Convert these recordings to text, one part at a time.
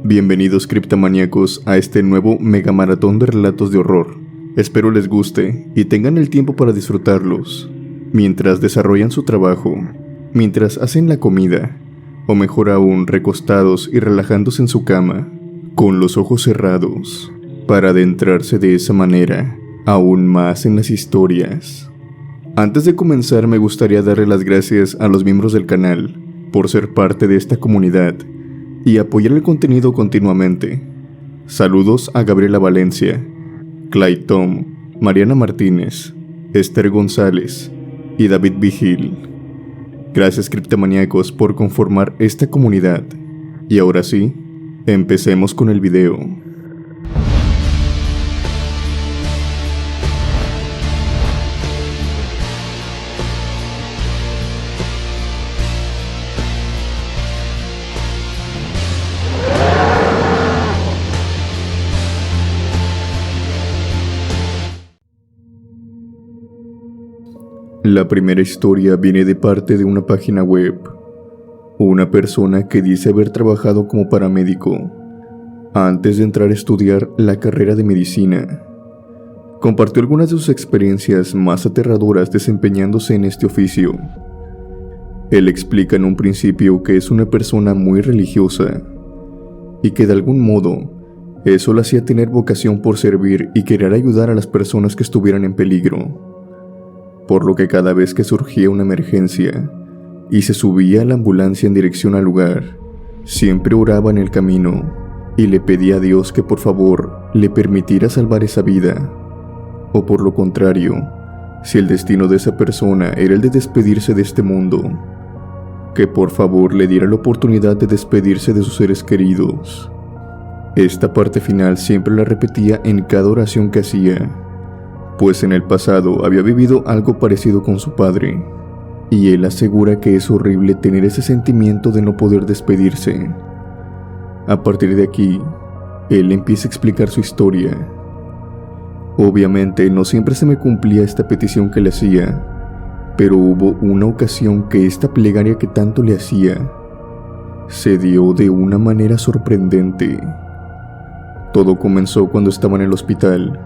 Bienvenidos criptomaníacos a este nuevo mega maratón de relatos de horror. Espero les guste y tengan el tiempo para disfrutarlos, mientras desarrollan su trabajo, mientras hacen la comida, o mejor aún recostados y relajándose en su cama, con los ojos cerrados, para adentrarse de esa manera aún más en las historias. Antes de comenzar me gustaría darle las gracias a los miembros del canal por ser parte de esta comunidad y apoyar el contenido continuamente. Saludos a Gabriela Valencia, Clyde Tom, Mariana Martínez, Esther González y David Vigil. Gracias criptomaníacos por conformar esta comunidad. Y ahora sí, empecemos con el video. La primera historia viene de parte de una página web. Una persona que dice haber trabajado como paramédico antes de entrar a estudiar la carrera de medicina. Compartió algunas de sus experiencias más aterradoras desempeñándose en este oficio. Él explica en un principio que es una persona muy religiosa y que de algún modo eso le hacía tener vocación por servir y querer ayudar a las personas que estuvieran en peligro. Por lo que cada vez que surgía una emergencia y se subía a la ambulancia en dirección al lugar, siempre oraba en el camino y le pedía a Dios que por favor le permitiera salvar esa vida. O por lo contrario, si el destino de esa persona era el de despedirse de este mundo, que por favor le diera la oportunidad de despedirse de sus seres queridos. Esta parte final siempre la repetía en cada oración que hacía, pues en el pasado había vivido algo parecido con su padre, y él asegura que es horrible tener ese sentimiento de no poder despedirse. A partir de aquí, él empieza a explicar su historia. Obviamente no siempre se me cumplía esta petición que le hacía, pero hubo una ocasión que esta plegaria que tanto le hacía se dio de una manera sorprendente. Todo comenzó cuando estaba en el hospital.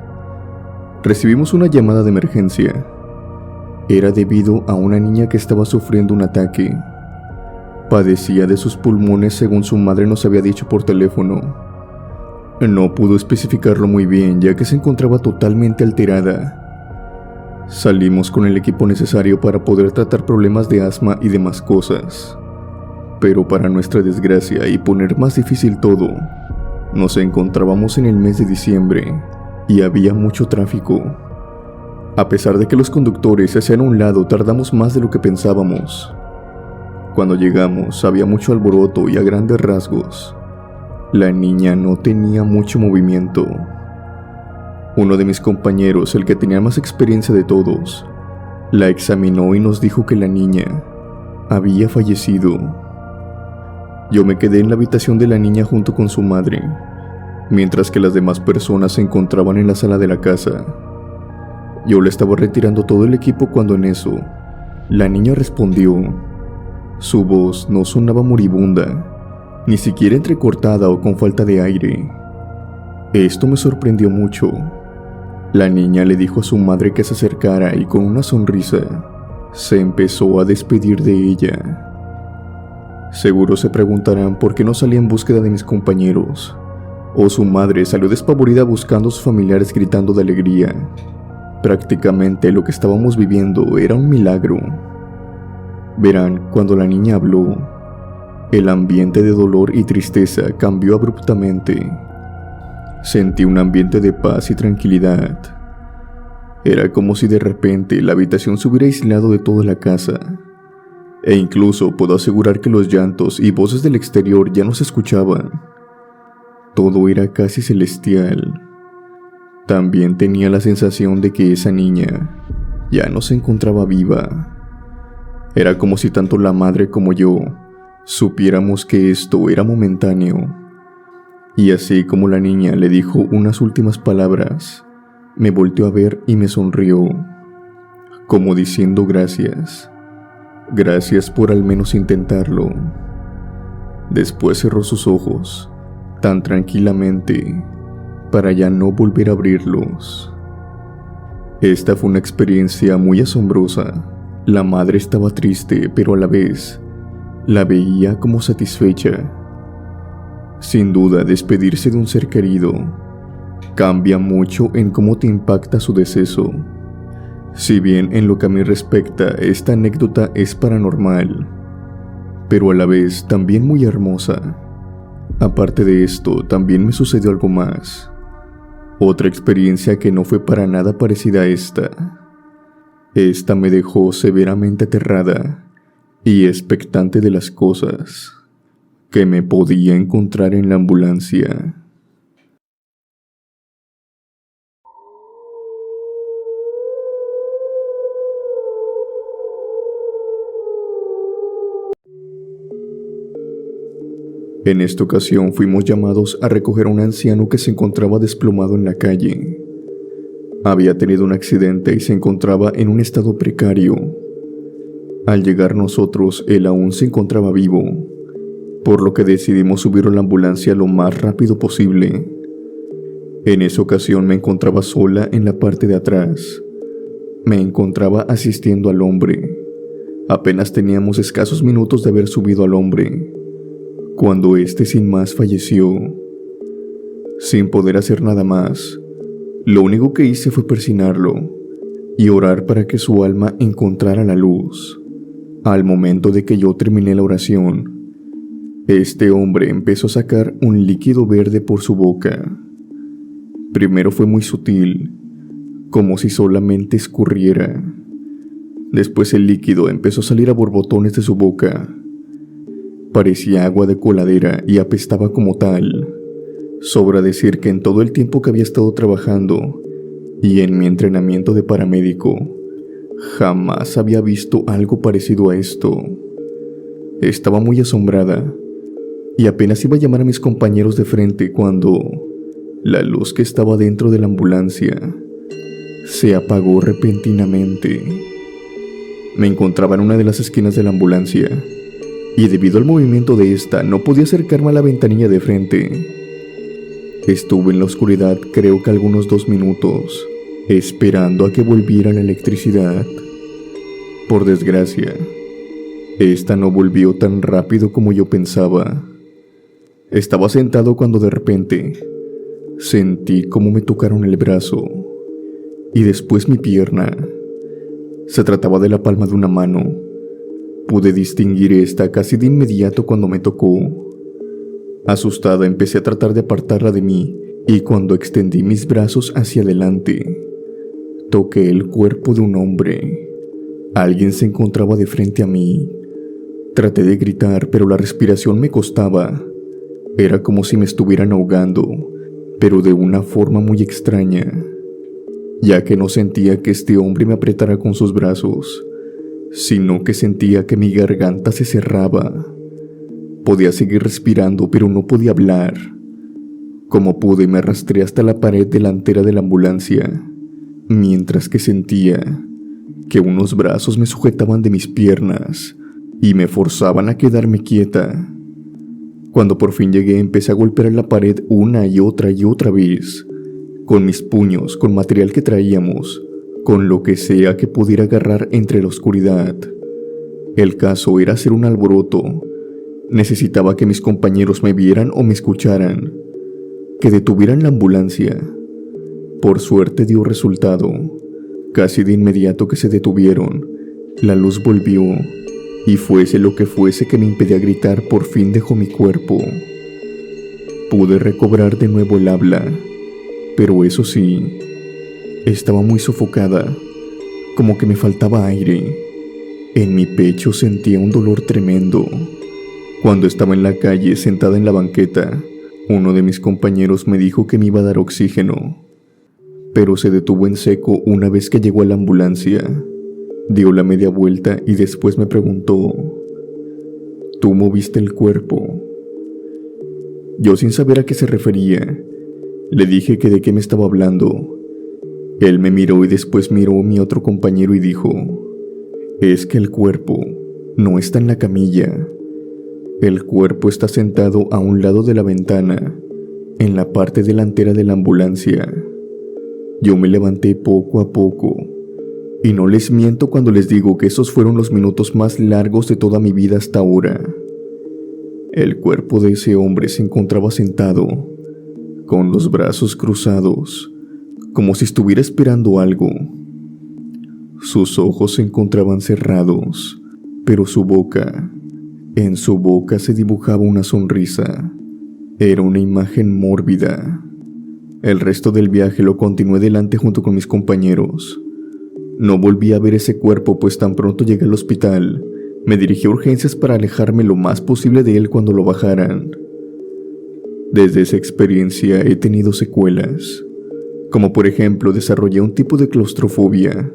Recibimos una llamada de emergencia. Era debido a una niña que estaba sufriendo un ataque. Padecía de sus pulmones según su madre nos había dicho por teléfono. No pudo especificarlo muy bien ya que se encontraba totalmente alterada. Salimos con el equipo necesario para poder tratar problemas de asma y demás cosas. Pero para nuestra desgracia y poner más difícil todo, nos encontrábamos en el mes de diciembre y había mucho tráfico. A pesar de que los conductores se hacían a un lado, tardamos más de lo que pensábamos. Cuando llegamos había mucho alboroto y a grandes rasgos la niña no tenía mucho movimiento. Uno de mis compañeros, el que tenía más experiencia de todos, la examinó y nos dijo que la niña había fallecido. Yo me quedé en la habitación de la niña junto con su madre, mientras que las demás personas se encontraban en la sala de la casa. Yo le estaba retirando todo el equipo cuando en eso, la niña respondió. Su voz no sonaba moribunda, ni siquiera entrecortada o con falta de aire. Esto me sorprendió mucho. La niña le dijo a su madre que se acercara y con una sonrisa se empezó a despedir de ella. Seguro se preguntarán por qué no salí en búsqueda de mis compañeros, o su madre salió despavorida buscando a sus familiares gritando de alegría. Prácticamente lo que estábamos viviendo era un milagro. Verán, cuando la niña habló, el ambiente de dolor y tristeza cambió abruptamente. Sentí un ambiente de paz y tranquilidad. Era como si de repente la habitación se hubiera aislado de toda la casa. E incluso puedo asegurar que los llantos y voces del exterior ya no se escuchaban. Todo era casi celestial. También tenía la sensación de que esa niña ya no se encontraba viva. Era como si tanto la madre como yo supiéramos que esto era momentáneo. Y así como la niña le dijo unas últimas palabras, me volteó a ver y me sonrió, como diciendo gracias. Gracias por al menos intentarlo. Después cerró sus ojos tan tranquilamente para ya no volver a abrirlos. Esta fue una experiencia muy asombrosa. La madre estaba triste, pero a la vez la veía como satisfecha. Sin duda, despedirse de un ser querido cambia mucho en cómo te impacta su deceso. Si bien en lo que a mí respecta, esta anécdota es paranormal, pero a la vez también muy hermosa. Aparte de esto, también me sucedió algo más. Otra experiencia que no fue para nada parecida a esta. Esta me dejó severamente aterrada y expectante de las cosas que me podía encontrar en la ambulancia. En esta ocasión fuimos llamados a recoger a un anciano que se encontraba desplomado en la calle. Había tenido un accidente y se encontraba en un estado precario. Al llegar nosotros, él aún se encontraba vivo, por lo que decidimos subir a la ambulancia lo más rápido posible. En esa ocasión me encontraba sola en la parte de atrás. Me encontraba asistiendo al hombre. Apenas teníamos escasos minutos de haber subido al hombre, cuando éste sin más falleció. Sin poder hacer nada más, lo único que hice fue persignarlo y orar para que su alma encontrara la luz. Al momento de que yo terminé la oración, este hombre empezó a sacar un líquido verde por su boca. Primero fue muy sutil, como si solamente escurriera. Después el líquido empezó a salir a borbotones de su boca. Parecía agua de coladera y apestaba como tal. Sobra decir que en todo el tiempo que había estado trabajando y en mi entrenamiento de paramédico, jamás había visto algo parecido a esto. Estaba muy asombrada y apenas iba a llamar a mis compañeros de frente cuando la luz que estaba dentro de la ambulancia se apagó repentinamente. Me encontraba en una de las esquinas de la ambulancia y debido al movimiento de esta no podía acercarme a la ventanilla de frente. Estuve en la oscuridad creo que algunos 2 minutos, esperando a que volviera la electricidad. Por desgracia, esta no volvió tan rápido como yo pensaba. Estaba sentado cuando de repente sentí como me tocaron el brazo y después mi pierna. Se trataba de la palma de una mano. Pude distinguir esta casi de inmediato cuando me tocó. Asustada empecé a tratar de apartarla de mí y cuando extendí mis brazos hacia adelante, toqué el cuerpo de un hombre. Alguien se encontraba de frente a mí. Traté de gritar, pero la respiración me costaba. Era como si me estuvieran ahogando, pero de una forma muy extraña, ya que no sentía que este hombre me apretara con sus brazos, sino que sentía que mi garganta se cerraba. Podía seguir respirando, pero no podía hablar. Como pude, me arrastré hasta la pared delantera de la ambulancia, mientras que sentía que unos brazos me sujetaban de mis piernas y me forzaban a quedarme quieta. Cuando por fin llegué, empecé a golpear la pared una y otra vez, con mis puños, con material que traíamos, con lo que sea que pudiera agarrar entre la oscuridad. El caso era hacer un alboroto. Necesitaba que mis compañeros me vieran o me escucharan, que detuvieran la ambulancia. Por suerte dio resultado. Casi de inmediato que se detuvieron, la luz volvió y fuese lo que fuese que me impedía gritar, por fin dejó mi cuerpo. Pude recobrar de nuevo el habla, pero eso sí, estaba muy sofocada, como que me faltaba aire. En mi pecho sentía un dolor tremendo. Cuando estaba en la calle sentada en la banqueta, uno de mis compañeros me dijo que me iba a dar oxígeno, pero se detuvo en seco una vez que llegó a la ambulancia. Dio la media vuelta y después me preguntó: ¿tú moviste el cuerpo? Yo, sin saber a qué se refería, le dije que de qué me estaba hablando. Él me miró y después miró a mi otro compañero y dijo: es que el cuerpo no está en la camilla. El cuerpo está sentado a un lado de la ventana en la parte delantera de la ambulancia. Yo me levanté poco a poco, y no les miento cuando les digo que esos fueron los minutos más largos de toda mi vida hasta ahora. El cuerpo de ese hombre se encontraba sentado, con los brazos cruzados, como si estuviera esperando algo. Sus ojos se encontraban cerrados, pero en su boca se dibujaba una sonrisa. Era una imagen mórbida. El resto del viaje lo continué delante junto con mis compañeros. No volví a ver ese cuerpo, pues tan pronto llegué al hospital, me dirigí a urgencias para alejarme lo más posible de él cuando lo bajaran. Desde esa experiencia he tenido secuelas, como por ejemplo desarrollé un tipo de claustrofobia.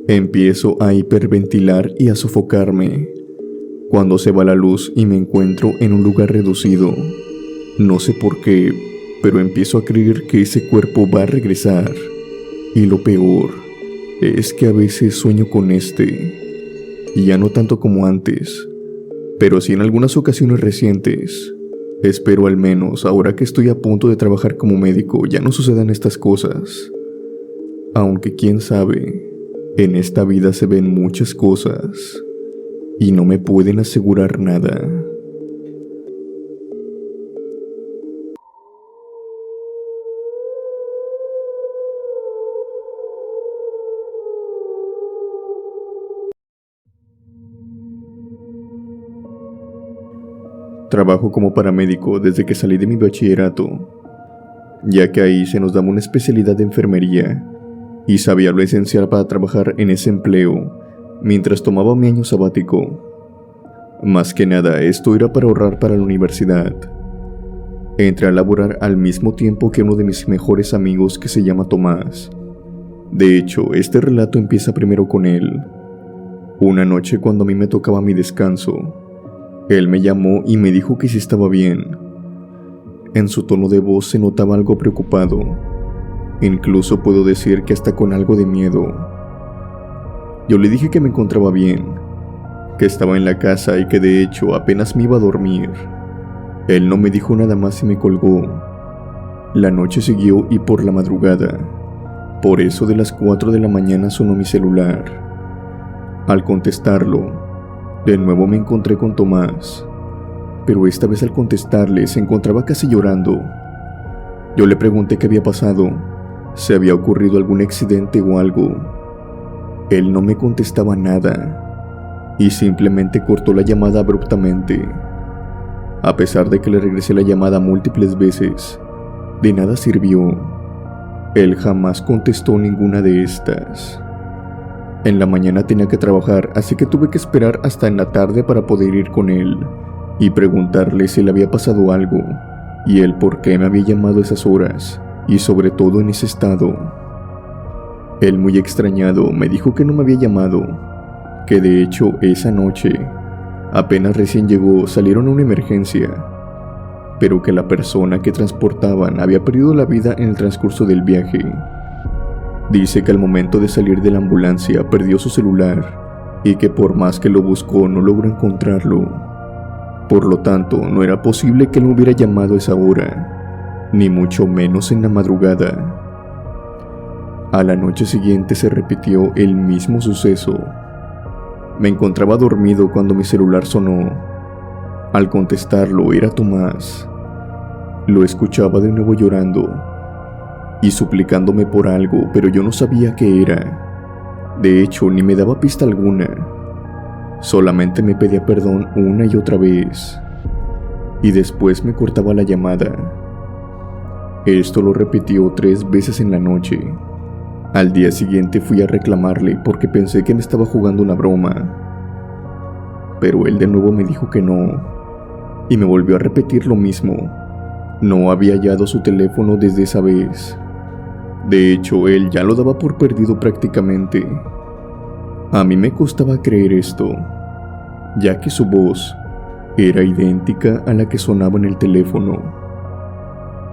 Empiezo a hiperventilar y a sofocarme cuando se va la luz y me encuentro en un lugar reducido. No sé por qué, pero empiezo a creer que ese cuerpo va a regresar. Y lo peor es que a veces sueño con y ya no tanto como antes, pero sí en algunas ocasiones recientes. Espero al menos ahora que estoy a punto de trabajar como médico ya no sucedan estas cosas. Aunque quién sabe, en esta vida se ven muchas cosas y no me pueden asegurar nada. Trabajo como paramédico desde que salí de mi bachillerato, ya que ahí se nos daba una especialidad de enfermería y sabía lo esencial para trabajar en ese empleo mientras tomaba mi año sabático. Más que nada, esto era para ahorrar para la universidad. Entré a laborar al mismo tiempo que uno de mis mejores amigos que se llama Tomás. De hecho, este relato empieza primero con él. Una noche cuando a mí me tocaba mi descanso, él me llamó y me dijo que sí estaba bien. En su tono de voz se notaba algo preocupado. Incluso puedo decir que hasta con algo de miedo. Yo le dije que me encontraba bien, que estaba en la casa y que de hecho apenas me iba a dormir. Él no me dijo nada más y me colgó. La noche siguió y por la madrugada, por eso de las 4 de la mañana sonó mi celular. Al contestarlo, de nuevo me encontré con Tomás, pero esta vez al contestarle se encontraba casi llorando. Yo le pregunté qué había pasado, si había ocurrido algún accidente o algo. Él no me contestaba nada y simplemente cortó la llamada abruptamente. A pesar de que le regresé la llamada múltiples veces, de nada sirvió. Él jamás contestó ninguna de estas. En la mañana tenía que trabajar, así que tuve que esperar hasta en la tarde para poder ir con él y preguntarle si le había pasado algo y el por qué me había llamado a esas horas y sobre todo en ese estado. Él, muy extrañado, me dijo que no me había llamado, que de hecho esa noche, apenas recién llegó, salieron a una emergencia, pero que la persona que transportaban había perdido la vida en el transcurso del viaje. Dice que al momento de salir de la ambulancia perdió su celular y que por más que lo buscó no logró encontrarlo. Por lo tanto, no era posible que él me hubiera llamado a esa hora, ni mucho menos en la madrugada. A la noche siguiente se repitió el mismo suceso. Me encontraba dormido cuando mi celular sonó. Al contestarlo era Tomás. Lo escuchaba de nuevo llorando y suplicándome por algo, pero yo no sabía qué era. De hecho, ni me daba pista alguna. Solamente me pedía perdón una y otra vez, y después me cortaba la llamada. Esto lo repitió 3 veces en la noche. Al día siguiente fui a reclamarle porque pensé que me estaba jugando una broma, pero él de nuevo me dijo que no, y me volvió a repetir lo mismo. No había hallado su teléfono desde esa vez. De hecho, él ya lo daba por perdido prácticamente. A mí me costaba creer esto, ya que su voz era idéntica a la que sonaba en el teléfono,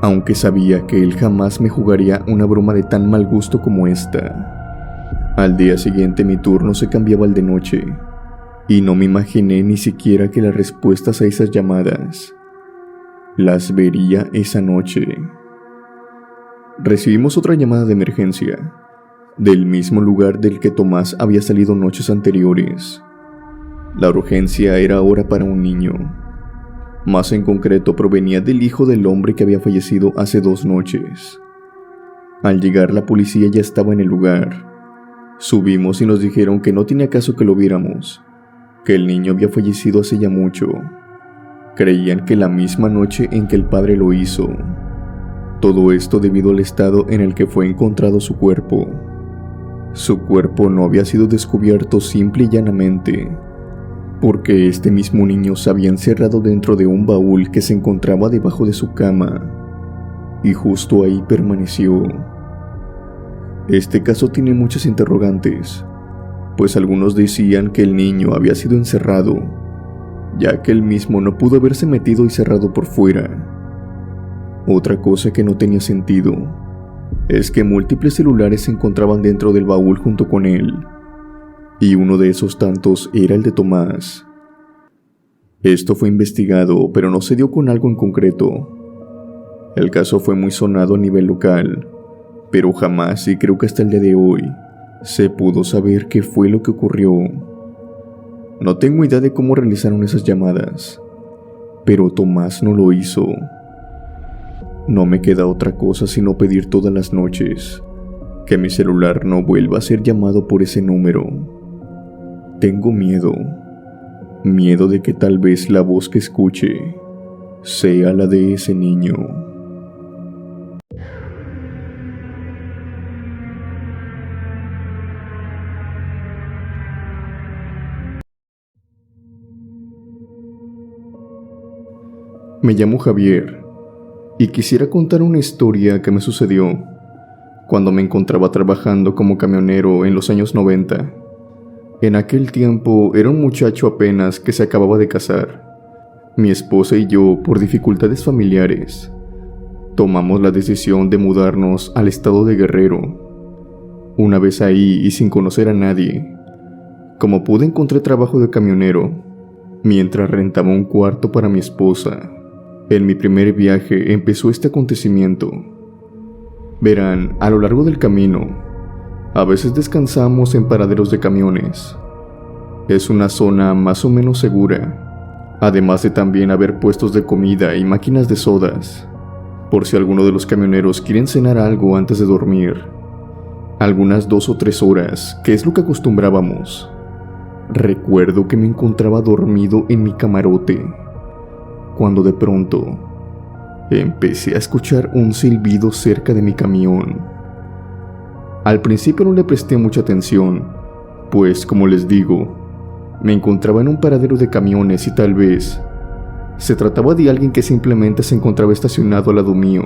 aunque sabía que él jamás me jugaría una broma de tan mal gusto como esta. Al día siguiente mi turno se cambiaba al de noche, y no me imaginé ni siquiera que las respuestas a esas llamadas Las vería esa noche. Recibimos otra llamada de emergencia, del mismo lugar del que Tomás había salido noches anteriores. La urgencia era ahora para un niño. Más en concreto, provenía del hijo del hombre que había fallecido hace 2 noches. Al llegar, la policía ya estaba en el lugar. Subimos y nos dijeron que no tenía caso que lo viéramos, que el niño había fallecido hace ya mucho. Creían que la misma noche en que el padre lo hizo. Todo esto debido al estado en el que fue encontrado su cuerpo. Su cuerpo no había sido descubierto simple y llanamente, porque este mismo niño se había encerrado dentro de un baúl que se encontraba debajo de su cama, y justo ahí permaneció. Este caso tiene muchas interrogantes, pues algunos decían que el niño había sido encerrado, ya que él mismo no pudo haberse metido y cerrado por fuera. Otra cosa que no tenía sentido es que múltiples celulares se encontraban dentro del baúl junto con él, y uno de esos tantos era el de Tomás. Esto fue investigado, pero no se dio con algo en concreto. El caso fue muy sonado a nivel local, pero jamás, y creo que hasta el día de hoy, se pudo saber qué fue lo que ocurrió. No tengo idea de cómo realizaron esas llamadas, pero Tomás no lo hizo. No me queda otra cosa sino pedir todas las noches que mi celular no vuelva a ser llamado por ese número. Tengo miedo de que tal vez la voz que escuche sea la de ese niño. Me llamo Javier y quisiera contar una historia que me sucedió cuando me encontraba trabajando como camionero en los años 90. En aquel tiempo era un muchacho apenas que se acababa de casar. Mi esposa y yo, por dificultades familiares, tomamos la decisión de mudarnos al estado de Guerrero. Una vez ahí y sin conocer a nadie, como pude encontré trabajo de camionero, mientras rentaba un cuarto para mi esposa. En mi primer viaje empezó este acontecimiento. Verán, a lo largo del camino, a veces descansamos en paraderos de camiones. Es una zona más o menos segura, además de también haber puestos de comida y máquinas de sodas, por si alguno de los camioneros quieren cenar algo antes de dormir. Algunas 2 o 3 horas, que es lo que acostumbrábamos. Recuerdo que me encontraba dormido en mi camarote, cuando de pronto empecé a escuchar un silbido cerca de mi camión. Al principio no le presté mucha atención, pues como les digo, me encontraba en un paradero de camiones y tal vez se trataba de alguien que simplemente se encontraba estacionado al lado mío.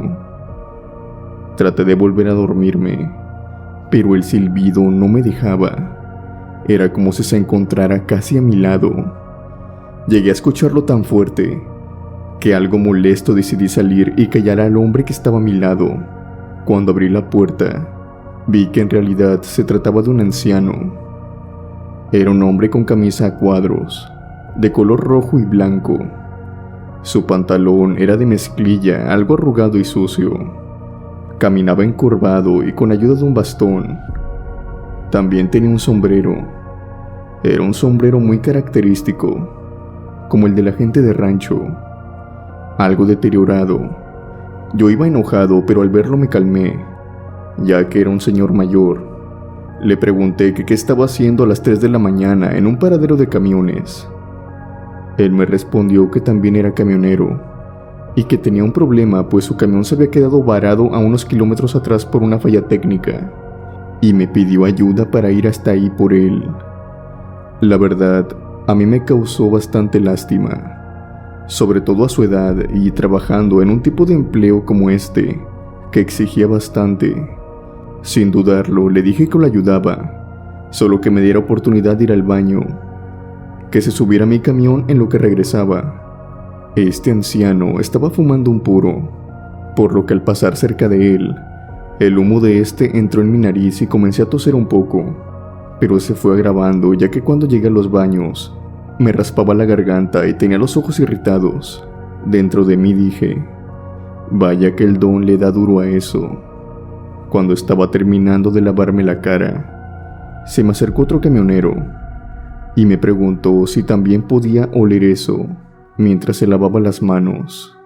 Traté de volver a dormirme, pero el silbido no me dejaba. Era como si se encontrara casi a mi lado. Llegué a escucharlo tan fuerte que algo molesto decidí salir y callar al hombre que estaba a mi lado. Cuando abrí la puerta, vi que en realidad se trataba de un anciano. Era un hombre con camisa a cuadros, de color rojo y blanco. Su pantalón era de mezclilla, algo arrugado y sucio. Caminaba encorvado y con ayuda de un bastón. También tenía un sombrero. Era un sombrero muy característico, como el de la gente de rancho, algo deteriorado. Yo iba enojado, pero al verlo me calmé, ya que era un señor mayor. Le pregunté que qué estaba haciendo a las 3 de la mañana en un paradero de camiones. Él me respondió que también era camionero y que tenía un problema, pues su camión se había quedado varado a unos kilómetros atrás por una falla técnica, y me pidió ayuda para ir hasta ahí por él. La verdad, a mí me causó bastante lástima, sobre todo a su edad y trabajando en un tipo de empleo como este, que exigía bastante. Sin dudarlo, le dije que lo ayudaba, solo que me diera oportunidad de ir al baño, que se subiera a mi camión en lo que regresaba. Este anciano estaba fumando un puro, por lo que al pasar cerca de él, el humo de este entró en mi nariz y comencé a toser un poco, pero se fue agravando ya que cuando llegué a los baños, me raspaba la garganta y tenía los ojos irritados. Dentro de mí dije, vaya que el don le da duro a eso. Cuando estaba terminando de lavarme la cara, se me acercó otro camionero y me preguntó si también podía oler eso mientras se lavaba las manos.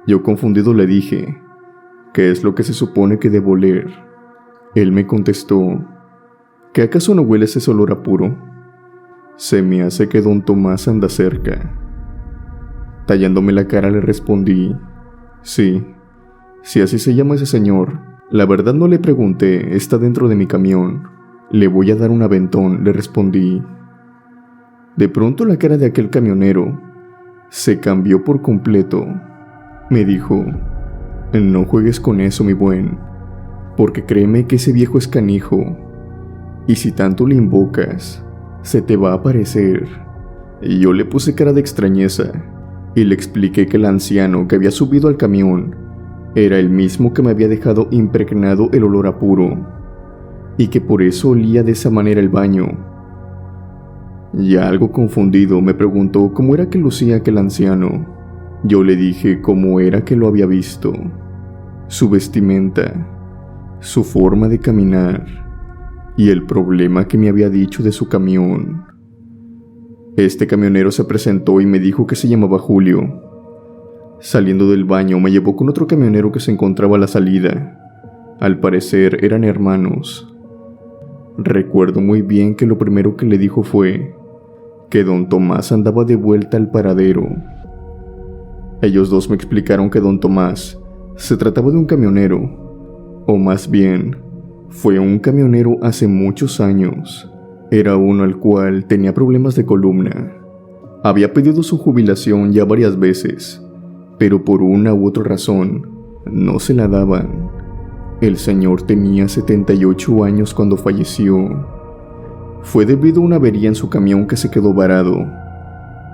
Yo confundido le dije, ¿qué es lo que se supone que debo oler? Él me contestó, ¿que acaso no hueles ese olor a puro? Se me hace que don Tomás anda cerca. Tallándome la cara le respondí, sí, si así se llama ese señor. La verdad no le pregunté, está dentro de mi camión. Le voy a dar un aventón, le respondí. De pronto la cara de aquel camionero se cambió por completo. Me dijo, no juegues con eso, mi buen, porque créeme que ese viejo es canijo, y si tanto le invocas, se te va a aparecer. Y yo le puse cara de extrañeza, y le expliqué que el anciano que había subido al camión era el mismo que me había dejado impregnado el olor a puro, y que por eso olía de esa manera el baño. Ya algo confundido me preguntó cómo era que lucía aquel anciano. Yo le dije cómo era que lo había visto, su vestimenta, su forma de caminar y el problema que me había dicho de su camión. Este camionero se presentó y me dijo que se llamaba Julio. Saliendo del baño me llevó con otro camionero que se encontraba a la salida. Al parecer eran hermanos. Recuerdo muy bien que lo primero que le dijo fue que don Tomás andaba de vuelta al paradero. Ellos dos me explicaron que don Tomás se trataba de un camionero, o más bien, fue un camionero hace muchos años. Era uno al cual tenía problemas de columna. Había pedido su jubilación ya varias veces, pero por una u otra razón no se la daban. El señor tenía 78 años cuando falleció. Fue debido a una avería en su camión que se quedó varado,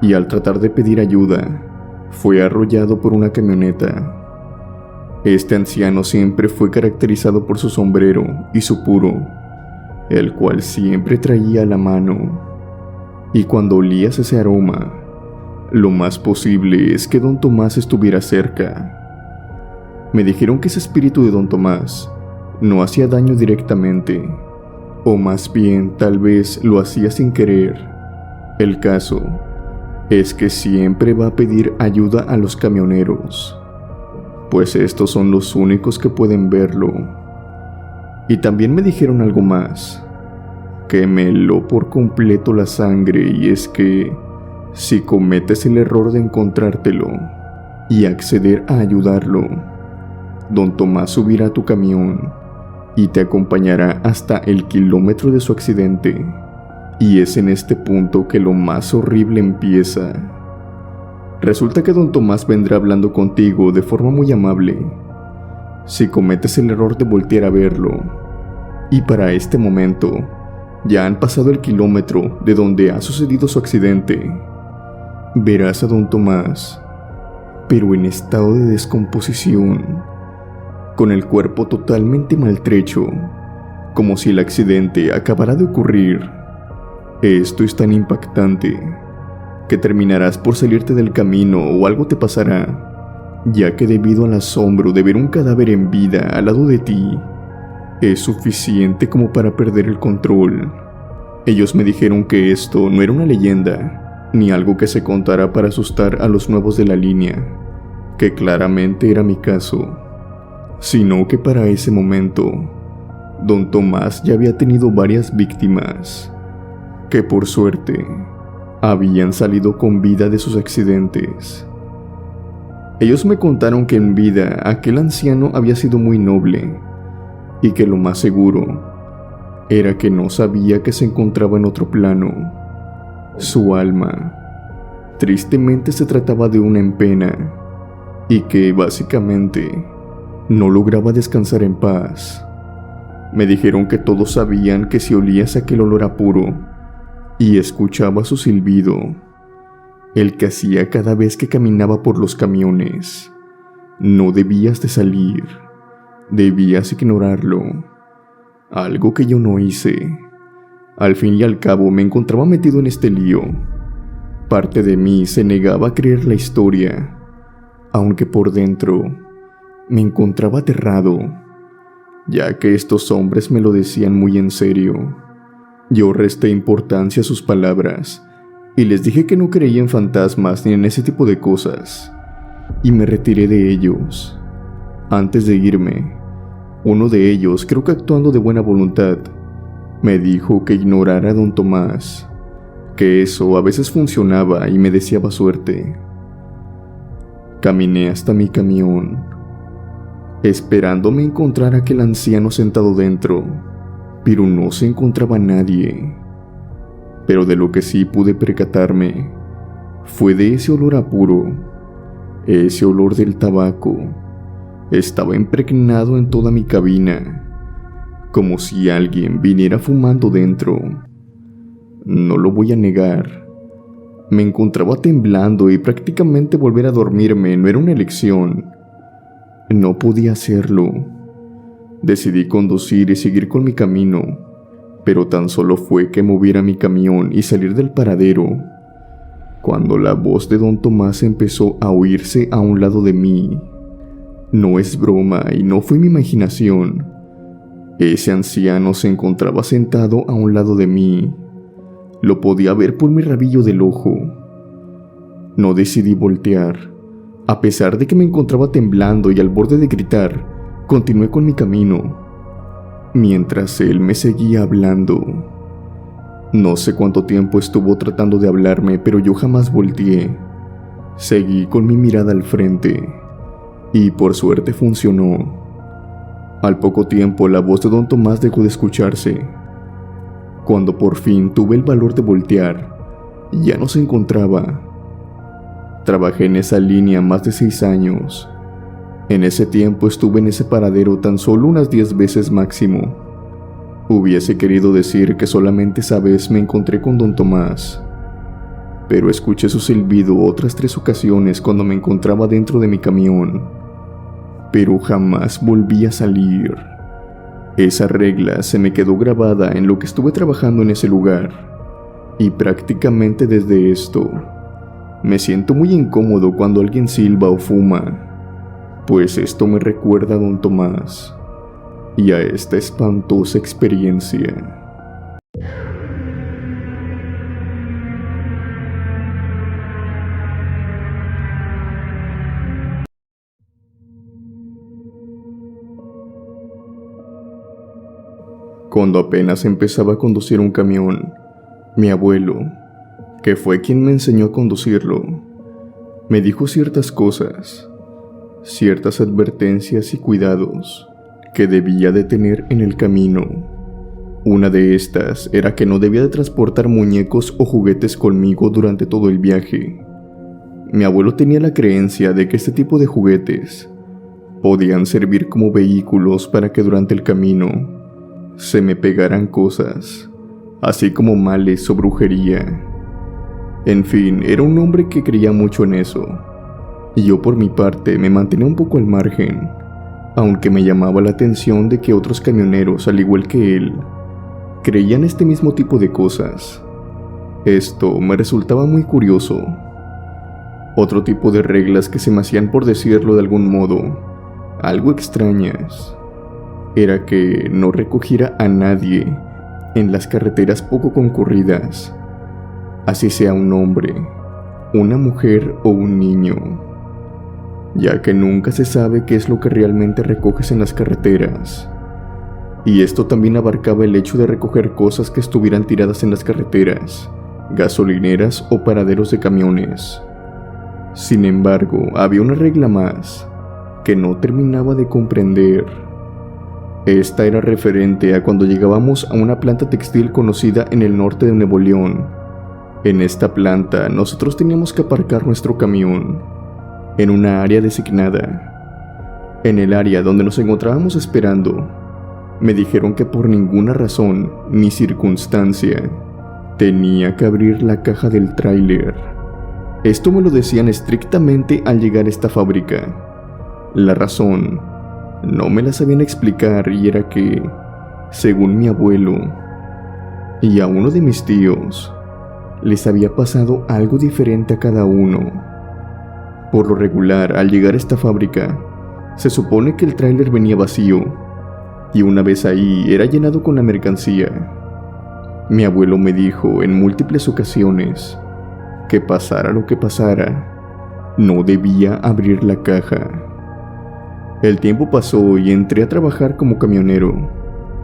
y al tratar de pedir ayuda, fue arrollado por una camioneta. Este anciano siempre fue caracterizado por su sombrero y su puro, el cual siempre traía a la mano. Y cuando olías ese aroma, lo más posible es que don Tomás estuviera cerca. Me dijeron que ese espíritu de don Tomás no hacía daño directamente, o más bien tal vez lo hacía sin querer. El caso es que siempre va a pedir ayuda a los camioneros, pues estos son los únicos que pueden verlo. Y también me dijeron algo más, que me heló por completo la sangre, y es que si cometes el error de encontrártelo y acceder a ayudarlo, don Tomás subirá a tu camión y te acompañará hasta el kilómetro de su accidente. Y es en este punto que lo más horrible empieza. Resulta que don Tomás vendrá hablando contigo de forma muy amable, si cometes el error de voltear a verlo. Y para este momento, ya han pasado el kilómetro de donde ha sucedido su accidente. Verás a don Tomás, pero en estado de descomposición, con el cuerpo totalmente maltrecho, como si el accidente acabara de ocurrir. Esto es tan impactante que terminarás por salirte del camino o algo te pasará, ya que debido al asombro de ver un cadáver en vida al lado de ti, es suficiente como para perder el control. Ellos me dijeron que esto no era una leyenda, ni algo que se contara para asustar a los nuevos de la línea, que claramente era mi caso, sino que para ese momento, don Tomás ya había tenido varias víctimas, que por suerte habían salido con vida de sus accidentes. Ellos me contaron que en vida aquel anciano había sido muy noble, y que lo más seguro era que no sabía que se encontraba en otro plano. Su alma tristemente se trataba de una en pena, y que básicamente no lograba descansar en paz. Me dijeron que todos sabían que si olías aquel olor a puro y escuchaba su silbido, el que hacía cada vez que caminaba por los camiones, no debías de salir, debías ignorarlo. Algo que yo no hice. Al fin y al cabo me encontraba metido en este lío. Parte de mí se negaba a creer la historia, aunque por dentro me encontraba aterrado, ya que estos hombres me lo decían muy en serio. Yo resté importancia a sus palabras y les dije que no creía en fantasmas ni en ese tipo de cosas, y me retiré de ellos. Antes de irme, uno de ellos, creo que actuando de buena voluntad, me dijo que ignorara a don Tomás, que eso a veces funcionaba y me deseaba suerte. Caminé hasta mi camión, esperando me encontrar a aquel anciano sentado dentro, pero no se encontraba nadie. Pero de lo que sí pude percatarme fue de ese olor a puro, ese olor del tabaco. Estaba impregnado en toda mi cabina, como si alguien viniera fumando dentro. No lo voy a negar, me encontraba temblando y prácticamente volver a dormirme no era una elección. No podía hacerlo. Decidí conducir y seguir con mi camino, pero tan solo fue que moviera mi camión y salir del paradero, cuando la voz de don Tomás empezó a oírse a un lado de mí. No es broma y no fue mi imaginación. Ese anciano se encontraba sentado a un lado de mí. Lo podía ver por mi rabillo del ojo. No decidí voltear. A pesar de que me encontraba temblando y al borde de gritar, continué con mi camino, mientras él me seguía hablando. No sé cuánto tiempo estuvo tratando de hablarme, pero yo jamás volteé. Seguí con mi mirada al frente, y por suerte funcionó. Al poco tiempo la voz de don Tomás dejó de escucharse. Cuando por fin tuve el valor de voltear, ya no se encontraba. Trabajé en esa línea más de 6 años. En ese tiempo estuve en ese paradero tan solo unas 10 veces máximo. Hubiese querido decir que solamente esa vez me encontré con don Tomás, pero escuché su silbido otras 3 ocasiones cuando me encontraba dentro de mi camión, pero jamás volví a salir. Esa regla se me quedó grabada en lo que estuve trabajando en ese lugar, y prácticamente desde esto me siento muy incómodo cuando alguien silba o fuma, pues esto me recuerda a don Tomás y a esta espantosa experiencia. Cuando apenas empezaba a conducir un camión, mi abuelo, que fue quien me enseñó a conducirlo, me dijo ciertas cosas, ciertas advertencias y cuidados que debía de tener en el camino. Una de estas era que no debía de transportar muñecos o juguetes conmigo durante todo el viaje. Mi abuelo tenía la creencia de que este tipo de juguetes podían servir como vehículos para que durante el camino se me pegaran cosas, así como males o brujería. En fin, era un hombre que creía mucho en eso, y yo por mi parte me mantenía un poco al margen, aunque me llamaba la atención de que otros camioneros, al igual que él, creían este mismo tipo de cosas. Esto me resultaba muy curioso. Otro tipo de reglas que se me hacían, por decirlo de algún modo, algo extrañas, era que no recogiera a nadie en las carreteras poco concurridas, así sea un hombre, una mujer o un niño, ya que nunca se sabe qué es lo que realmente recoges en las carreteras. Y esto también abarcaba el hecho de recoger cosas que estuvieran tiradas en las carreteras, gasolineras o paraderos de camiones. Sin embargo, había una regla más que no terminaba de comprender. Esta era referente a cuando llegábamos a una planta textil conocida en el norte de Nuevo León. En esta planta nosotros teníamos que aparcar nuestro camión en una área designada. En el área donde nos encontrábamos esperando, me dijeron que por ninguna razón ni circunstancia tenía que abrir la caja del tráiler. Esto me lo decían estrictamente al llegar a esta fábrica. La razón no me la sabían explicar, y era que, según mi abuelo y a uno de mis tíos, les había pasado algo diferente a cada uno. Por lo regular, al llegar a esta fábrica, se supone que el tráiler venía vacío, y una vez ahí era llenado con la mercancía. Mi abuelo me dijo en múltiples ocasiones que pasara lo que pasara, no debía abrir la caja. El tiempo pasó y entré a trabajar como camionero.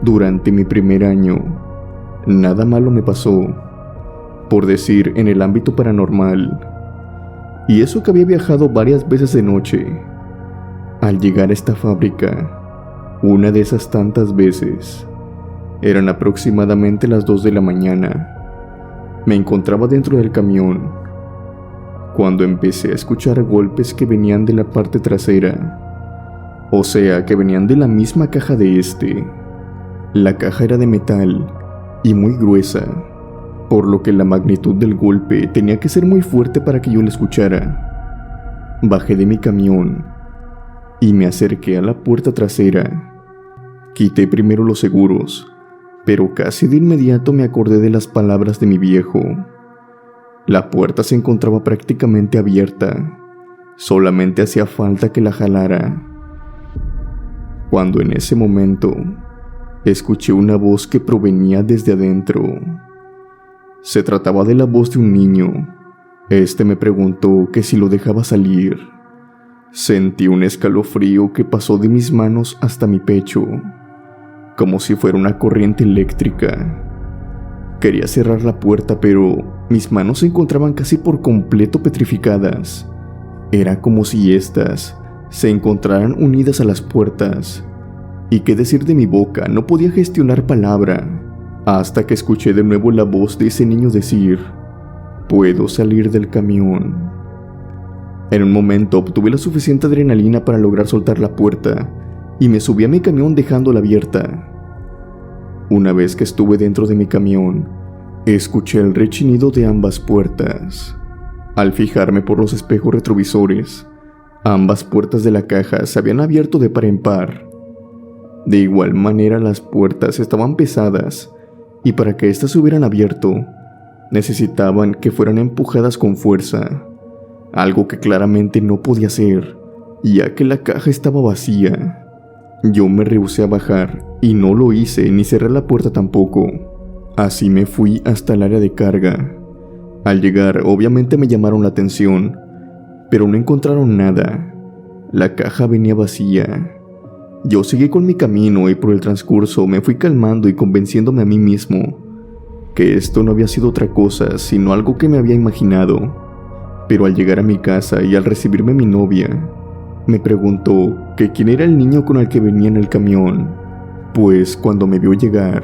Durante mi primer año, nada malo me pasó, por decir, en el ámbito paranormal. Y eso que había viajado varias veces de noche. Al llegar a esta fábrica, una de esas tantas veces, eran aproximadamente las 2 de la mañana. Me encontraba dentro del camión, cuando empecé a escuchar golpes que venían de la parte trasera, o sea, que venían de la misma caja de este. La caja era de metal y muy gruesa, por lo que la magnitud del golpe tenía que ser muy fuerte para que yo la escuchara. Bajé de mi camión y me acerqué a la puerta trasera. Quité primero los seguros, pero casi de inmediato me acordé de las palabras de mi viejo. La puerta se encontraba prácticamente abierta, solamente hacía falta que la jalara. Cuando en ese momento escuché una voz que provenía desde adentro. Se trataba de la voz de un niño. Este me preguntó que si lo dejaba salir. Sentí un escalofrío que pasó de mis manos hasta mi pecho, como si fuera una corriente eléctrica. Quería cerrar la puerta, pero mis manos se encontraban casi por completo petrificadas. Era como si éstas se encontraran unidas a las puertas. Y qué decir de mi boca, no podía gestionar palabra, hasta que escuché de nuevo la voz de ese niño decir: «¿Puedo salir del camión?». En un momento obtuve la suficiente adrenalina para lograr soltar la puerta y me subí a mi camión dejándola abierta. Una vez que estuve dentro de mi camión, escuché el rechinido de ambas puertas. Al fijarme por los espejos retrovisores, ambas puertas de la caja se habían abierto de par en par. De igual manera, las puertas estaban pesadas y para que éstas se hubieran abierto, necesitaban que fueran empujadas con fuerza, algo que claramente no podía hacer, ya que la caja estaba vacía. Yo me rehusé a bajar y no lo hice ni cerré la puerta tampoco. Así me fui hasta el área de carga. Al llegar, obviamente me llamaron la atención, pero no encontraron nada. La caja venía vacía. Yo seguí con mi camino y por el transcurso me fui calmando y convenciéndome a mí mismo que esto no había sido otra cosa sino algo que me había imaginado. Pero al llegar a mi casa y al recibirme mi novia, me preguntó que quién era el niño con el que venía en el camión, pues cuando me vio llegar,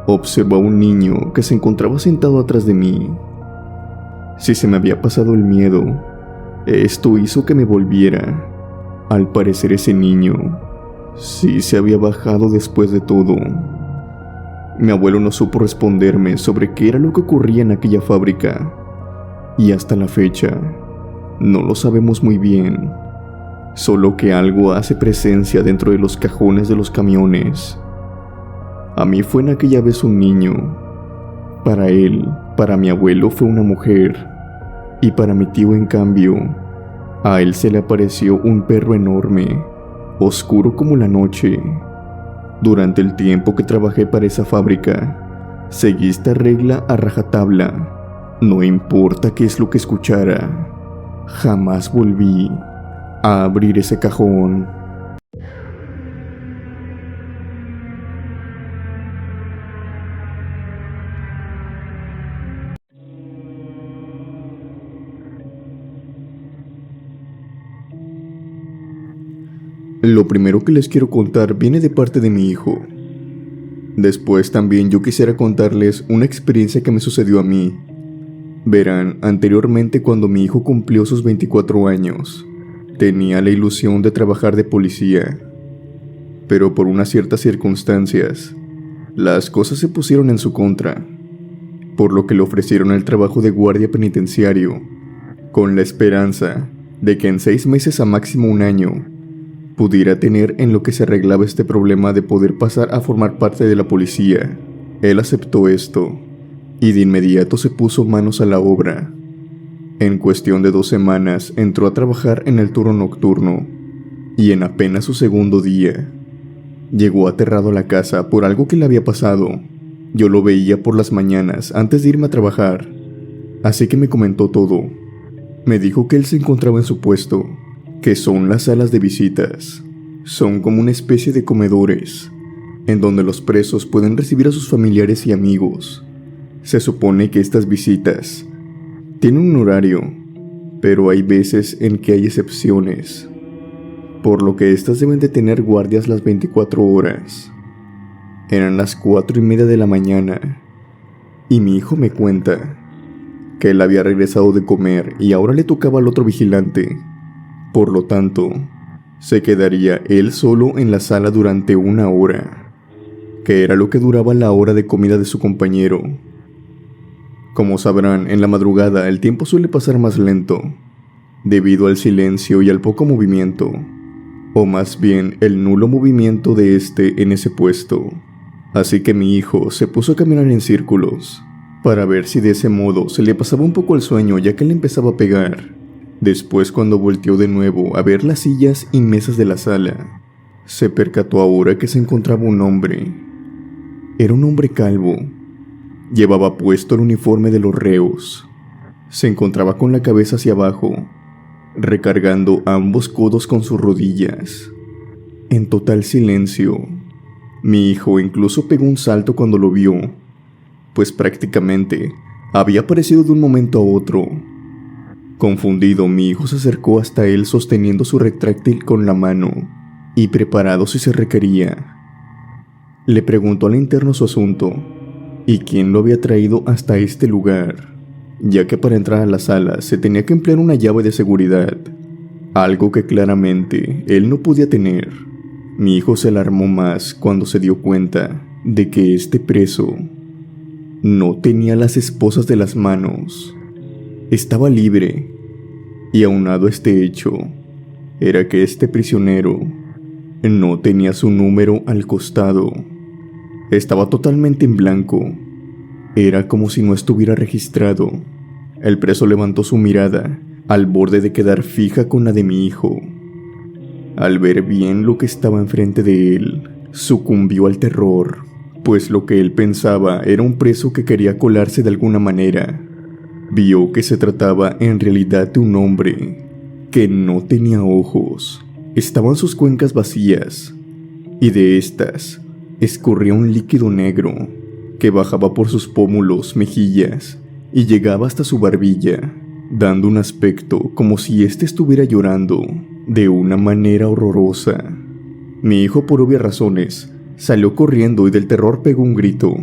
observó a un niño que se encontraba sentado atrás de mí. Si se me había pasado el miedo, esto hizo que me volviera. Al parecer ese niño sí se había bajado después de todo. Mi abuelo no supo responderme sobre qué era lo que ocurría en aquella fábrica, y hasta la fecha no lo sabemos muy bien, solo que algo hace presencia dentro de los cajones de los camiones. A mí fue en aquella vez un niño, para él, para mi abuelo fue una mujer, y para mi tío en cambio, a él se le apareció un perro enorme, oscuro como la noche. Durante el tiempo que trabajé para esa fábrica, seguí esta regla a rajatabla. No importa qué es lo que escuchara, jamás volví a abrir ese cajón. Lo primero que les quiero contar viene de parte de mi hijo. Después también yo quisiera contarles una experiencia que me sucedió a mí. Verán, anteriormente cuando mi hijo cumplió sus 24 años, tenía la ilusión de trabajar de policía. Pero por unas ciertas circunstancias, las cosas se pusieron en su contra, por lo que le ofrecieron el trabajo de guardia penitenciario, con la esperanza de que en 6 meses a máximo 1 año, pudiera tener en lo que se arreglaba este problema de poder pasar a formar parte de la policía. Él aceptó esto y de inmediato se puso manos a la obra. En cuestión de 2 semanas entró a trabajar en el turno nocturno y en apenas su segundo día llegó aterrado a la casa por algo que le había pasado. Yo lo veía por las mañanas antes de irme a trabajar, así que me comentó todo. Me dijo que él se encontraba en su puesto, que son las salas de visitas. Son como una especie de comedores, en donde los presos pueden recibir a sus familiares y amigos. Se supone que estas visitas tienen un horario, pero hay veces en que hay excepciones, por lo que estas deben de tener guardias las 24 horas. Eran las 4:30 de la mañana, y mi hijo me cuenta que él había regresado de comer y ahora le tocaba al otro vigilante. Por lo tanto, se quedaría él solo en la sala durante 1 hora, que era lo que duraba la hora de comida de su compañero. Como sabrán, en la madrugada el tiempo suele pasar más lento, debido al silencio y al poco movimiento, o más bien el nulo movimiento de este en ese puesto. Así que mi hijo se puso a caminar en círculos, para ver si de ese modo se le pasaba un poco el sueño, ya que le empezaba a pegar. Después, cuando volteó de nuevo a ver las sillas y mesas de la sala, se percató ahora que se encontraba un hombre. Era un hombre calvo. Llevaba puesto el uniforme de los reos. Se encontraba con la cabeza hacia abajo, recargando ambos codos con sus rodillas. En total silencio. Mi hijo incluso pegó un salto cuando lo vio, pues prácticamente había aparecido de un momento a otro. Confundido, mi hijo se acercó hasta él sosteniendo su retráctil con la mano y preparado si se requería. Le preguntó al interno su asunto y quién lo había traído hasta este lugar, ya que para entrar a la sala se tenía que emplear una llave de seguridad, algo que claramente él no podía tener. Mi hijo se alarmó más cuando se dio cuenta de que este preso no tenía las esposas de las manos. Estaba libre, y aunado a este hecho, era que este prisionero no tenía su número al costado. Estaba totalmente en blanco. Era como si no estuviera registrado. El preso levantó su mirada, al borde de quedar fija con la de mi hijo. Al ver bien lo que estaba enfrente de él, sucumbió al terror, pues lo que él pensaba era un preso que quería colarse de alguna manera. Vio que se trataba en realidad de un hombre que no tenía ojos. Estaban sus cuencas vacías, y de estas escurría un líquido negro que bajaba por sus pómulos, mejillas y llegaba hasta su barbilla, dando un aspecto como si éste estuviera llorando de una manera horrorosa. Mi hijo, por obvias razones, salió corriendo y del terror pegó un grito.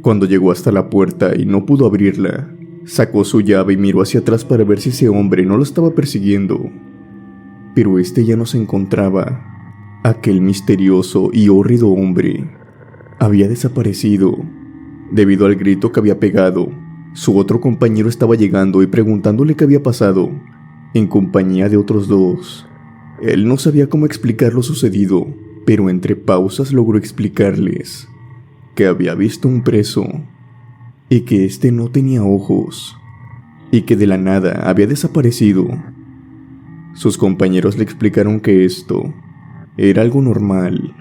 Cuando llegó hasta la puerta y no pudo abrirla, sacó su llave y miró hacia atrás para ver si ese hombre no lo estaba persiguiendo. Pero este ya no se encontraba. Aquel misterioso y hórrido hombre había desaparecido. Debido al grito que había pegado, su otro compañero estaba llegando y preguntándole qué había pasado, en compañía de otros 2. Él no sabía cómo explicar lo sucedido, pero entre pausas logró explicarles que había visto un preso y que este no tenía ojos y que de la nada había desaparecido. Sus compañeros le explicaron que esto era algo normal.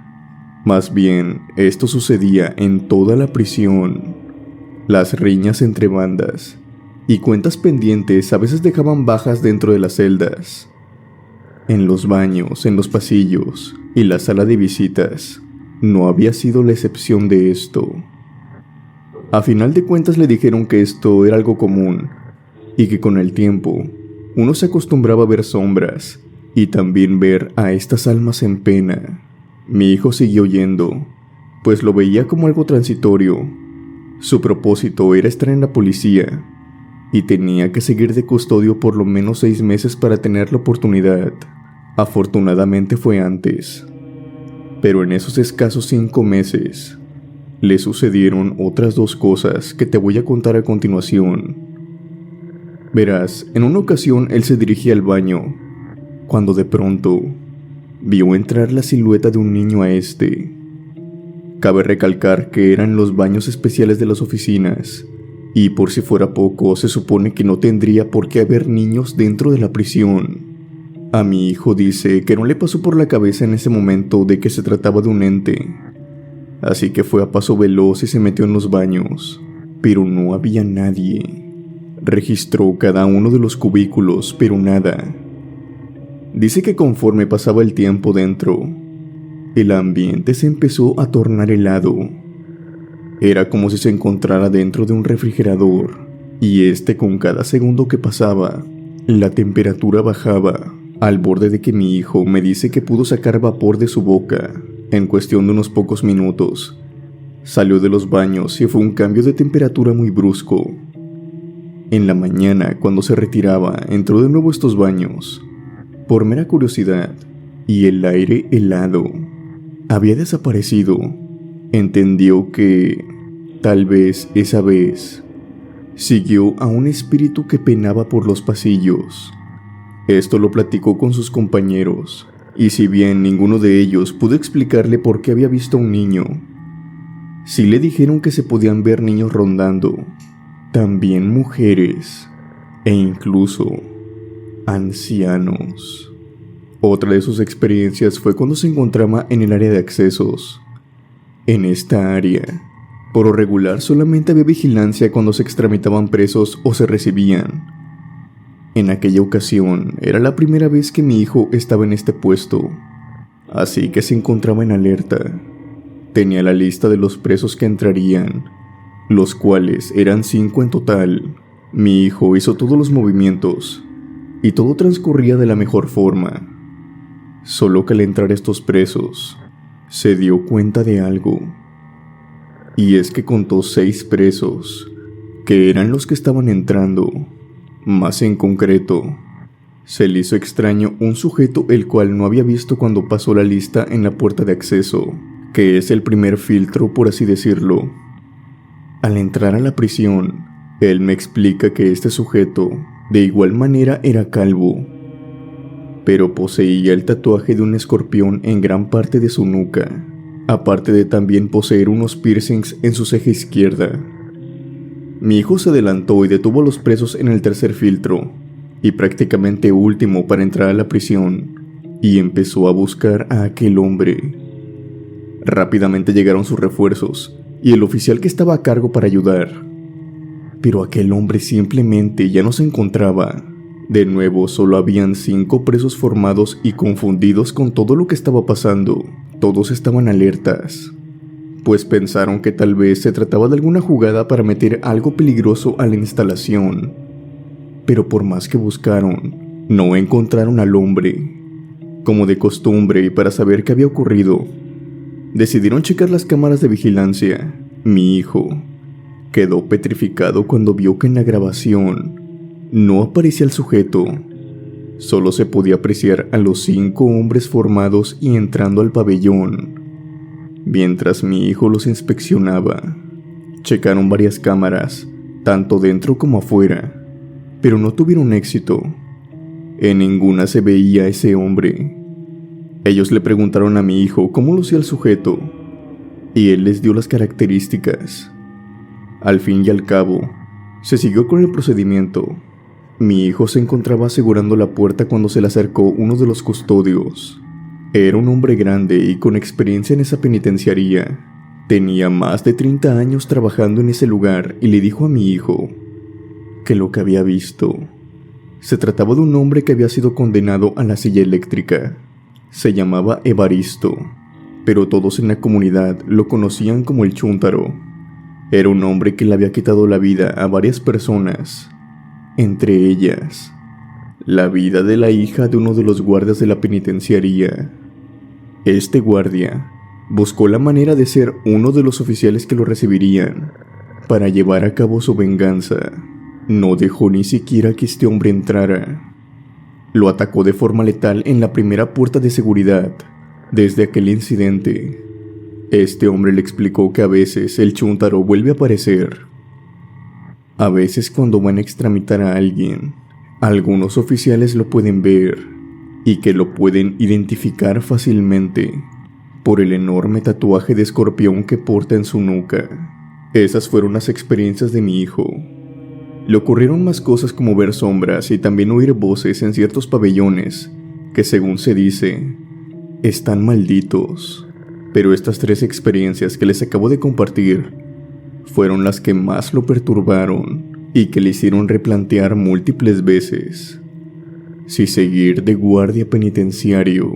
Más bien, esto sucedía en toda la prisión. Las riñas entre bandas y cuentas pendientes a veces dejaban bajas dentro de las celdas. En los baños, en los pasillos y la sala de visitas, no había sido la excepción de esto. A final de cuentas le dijeron que esto era algo común y que con el tiempo uno se acostumbraba a ver sombras y también ver a estas almas en pena. Mi hijo siguió yendo, pues lo veía como algo transitorio. Su propósito era estar en la policía y tenía que seguir de custodio por lo menos 6 meses para tener la oportunidad. Afortunadamente fue antes, pero en esos escasos 5 meses le sucedieron otras 2 cosas que te voy a contar a continuación. Verás, en una ocasión él se dirigía al baño, cuando de pronto vio entrar la silueta de un niño a este. Cabe recalcar que eran los baños especiales de las oficinas, Y por si fuera poco, se supone que no tendría por qué haber niños dentro de la prisión. A mi hijo dice que no le pasó por la cabeza en ese momento de que se trataba de un ente. Así que fue a paso veloz y se metió en los baños, pero no había nadie. Registró cada uno de los cubículos, pero nada. Dice que conforme pasaba el tiempo dentro, el ambiente se empezó a tornar helado. Era como si se encontrara dentro de un refrigerador, y con cada segundo que pasaba, la temperatura bajaba, al borde de que mi hijo me dice que pudo sacar vapor de su boca en cuestión de unos pocos minutos. Salió de los baños y fue un cambio de temperatura muy brusco. En la mañana, cuando se retiraba, entró de nuevo a estos baños, por mera curiosidad, y el aire helado había desaparecido. Entendió que, tal vez esa vez, siguió a un espíritu que penaba por los pasillos. Esto lo platicó con sus compañeros, y si bien ninguno de ellos pudo explicarle por qué había visto a un niño, sí le dijeron que se podían ver niños rondando, también mujeres, e incluso ancianos. Otra de sus experiencias fue cuando se encontraba en el área de accesos. En esta área, por lo regular solamente había vigilancia cuando se extramitaban presos o se recibían. En aquella ocasión era la primera vez que mi hijo estaba en este puesto, así que se encontraba en alerta. Tenía la lista de los presos que entrarían, los cuales eran 5 en total. Mi hijo hizo todos los movimientos y todo transcurría de la mejor forma. Solo que al entrar estos presos, se dio cuenta de algo. Y es que contó 6 presos, que eran los que estaban entrando. Más en concreto, se le hizo extraño un sujeto el cual no había visto cuando pasó la lista en la puerta de acceso, que es el primer filtro, por así decirlo. Al entrar a la prisión, él me explica que este sujeto, de igual manera, era calvo, pero poseía el tatuaje de un escorpión en gran parte de su nuca, aparte de también poseer unos piercings en su ceja izquierda. Mi hijo se adelantó y detuvo a los presos en el tercer filtro, y prácticamente último para entrar a la prisión, y empezó a buscar a aquel hombre. Rápidamente llegaron sus refuerzos, y el oficial que estaba a cargo para ayudar. Pero aquel hombre simplemente ya no se encontraba. De nuevo, solo habían 5 presos formados y confundidos con todo lo que estaba pasando. Todos estaban alertas, pues pensaron que tal vez se trataba de alguna jugada para meter algo peligroso a la instalación. Pero por más que buscaron, no encontraron al hombre. Como de costumbre y para saber qué había ocurrido, decidieron checar las cámaras de vigilancia. Mi hijo quedó petrificado cuando vio que en la grabación no aparecía el sujeto. Solo se podía apreciar a los 5 hombres formados y entrando al pabellón. Mientras mi hijo los inspeccionaba, checaron varias cámaras, tanto dentro como afuera, pero no tuvieron éxito. En ninguna se veía a ese hombre. Ellos le preguntaron a mi hijo cómo lucía el sujeto, y él les dio las características. Al fin y al cabo, se siguió con el procedimiento. Mi hijo se encontraba asegurando la puerta cuando se le acercó uno de los custodios. Era un hombre grande y con experiencia en esa penitenciaría. Tenía más de 30 años trabajando en ese lugar y le dijo a mi hijo que lo que había visto se trataba de un hombre que había sido condenado a la silla eléctrica. Se llamaba Evaristo, pero todos en la comunidad lo conocían como el Chúntaro. Era un hombre que le había quitado la vida a varias personas, entre ellas la vida de la hija de uno de los guardias de la penitenciaría. Este guardia buscó la manera de ser uno de los oficiales que lo recibirían para llevar a cabo su venganza. No dejó ni siquiera que este hombre entrara. Lo atacó de forma letal en la primera puerta de seguridad. Desde aquel incidente, este hombre le explicó que a veces el Chúntaro vuelve a aparecer. A veces cuando van a extramitar a alguien, algunos oficiales lo pueden ver y que lo pueden identificar fácilmente por el enorme tatuaje de escorpión que porta en su nuca. Esas fueron las experiencias de mi hijo. Le ocurrieron más cosas como ver sombras y también oír voces en ciertos pabellones que, según se dice, están malditos. Pero estas 3 experiencias que les acabo de compartir fueron las que más lo perturbaron y que le hicieron replantear múltiples veces si seguir de guardia penitenciario.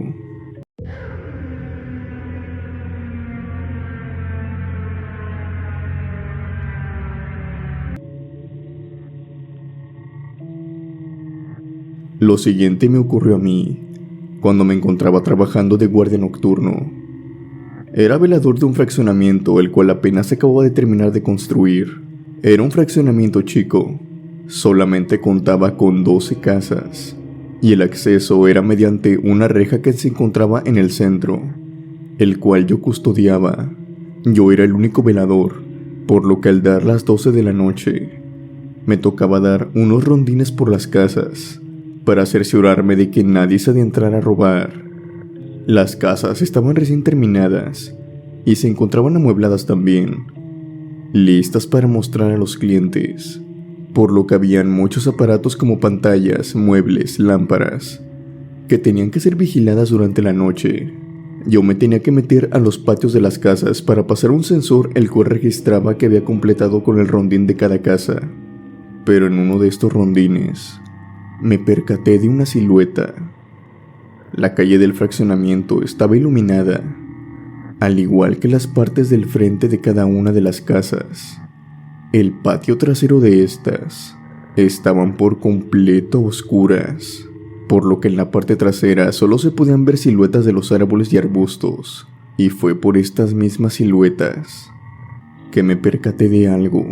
Lo siguiente me ocurrió a mí cuando me encontraba trabajando de guardia nocturno. Era velador de un fraccionamiento el cual apenas acababa de terminar de construir. Era un fraccionamiento chico, solamente contaba con 12 casas y el acceso era mediante una reja que se encontraba en el centro, el cual yo custodiaba. Yo era el único velador, por lo que al dar las 12 de la noche, me tocaba dar unos rondines por las casas para cerciorarme de que nadie se adentrara a robar. Las casas estaban recién terminadas y se encontraban amuebladas también, listas para mostrar a los clientes, por lo que habían muchos aparatos como pantallas, muebles, lámparas, que tenían que ser vigiladas durante la noche. Yo me tenía que meter a los patios de las casas para pasar un sensor el cual registraba que había completado con el rondín de cada casa. Pero en uno de estos rondines me percaté de una silueta. La calle del fraccionamiento estaba iluminada, al igual que las partes del frente de cada una de las casas. El patio trasero de estas estaban por completo oscuras, por lo que en la parte trasera solo se podían ver siluetas de los árboles y arbustos, y fue por estas mismas siluetas que me percaté de algo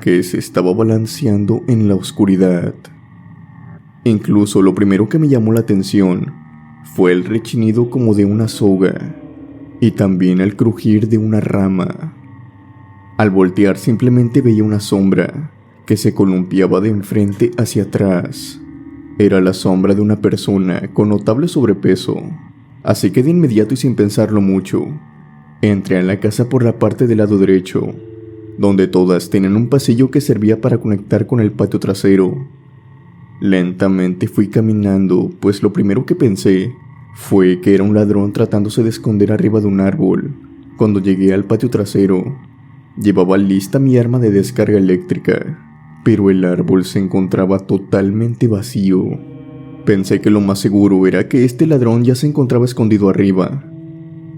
que se estaba balanceando en la oscuridad. Incluso lo primero que me llamó la atención fue el rechinido como de una soga y también el crujir de una rama. Al voltear simplemente veía una sombra que se columpiaba de enfrente hacia atrás. Era la sombra de una persona con notable sobrepeso, así que de inmediato y sin pensarlo mucho, entré a la casa por la parte del lado derecho, donde todas tenían un pasillo que servía para conectar con el patio trasero. Lentamente fui caminando, pues lo primero que pensé fue que era un ladrón tratándose de esconder arriba de un árbol. Cuando llegué al patio trasero, llevaba lista mi arma de descarga eléctrica, pero el árbol se encontraba totalmente vacío. Pensé que lo más seguro era que este ladrón ya se encontraba escondido arriba,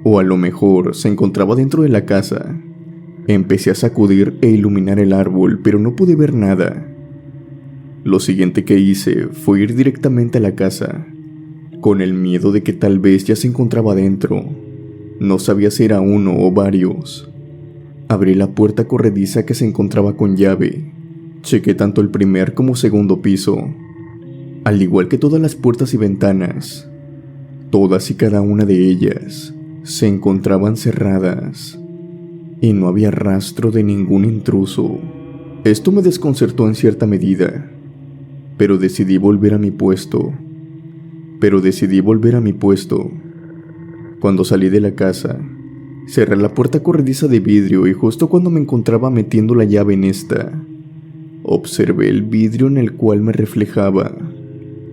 o a lo mejor se encontraba dentro de la casa. Empecé a sacudir e iluminar el árbol, pero no pude ver nada. Lo siguiente que hice fue ir directamente a la casa, con el miedo de que tal vez ya se encontraba dentro. No sabía si era uno o varios. Abrí la puerta corrediza que se encontraba con llave. Chequé tanto el primer como segundo piso, al igual que todas las puertas y ventanas. Todas y cada una de ellas se encontraban cerradas y no había rastro de ningún intruso. Esto me desconcertó en cierta medida, pero decidí volver a mi puesto. Cuando salí de la casa, cerré la puerta corrediza de vidrio y justo cuando me encontraba metiendo la llave en esta, observé el vidrio en el cual me reflejaba,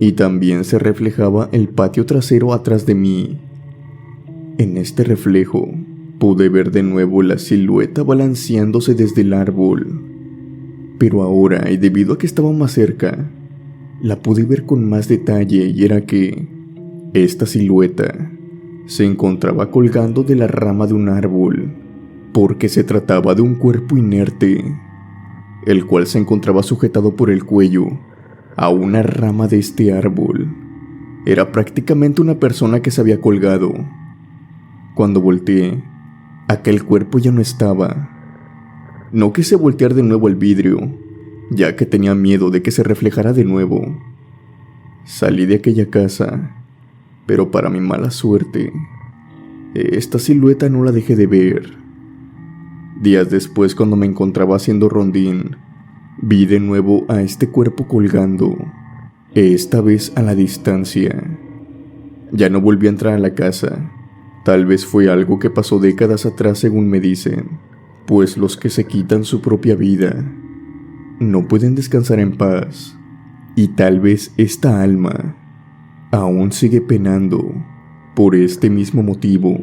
y también se reflejaba el patio trasero atrás de mí. En este reflejo, pude ver de nuevo la silueta balanceándose desde el árbol. Pero ahora, y debido a que estaba más cerca, la pude ver con más detalle, y era que esta silueta se encontraba colgando de la rama de un árbol, porque se trataba de un cuerpo inerte, el cual se encontraba sujetado por el cuello a una rama de este árbol. Era prácticamente una persona que se había colgado. Cuando volteé, aquel cuerpo ya no estaba. No quise voltear de nuevo el vidrio, ya que tenía miedo de que se reflejara de nuevo. Salí de aquella casa, pero para mi mala suerte, esta silueta no la dejé de ver. Días después, cuando me encontraba haciendo rondín, vi de nuevo a este cuerpo colgando, esta vez a la distancia. Ya no volví a entrar a la casa. Tal vez fue algo que pasó décadas atrás, según me dicen, pues los que se quitan su propia vida no pueden descansar en paz, y tal vez esta alma aún sigue penando por este mismo motivo.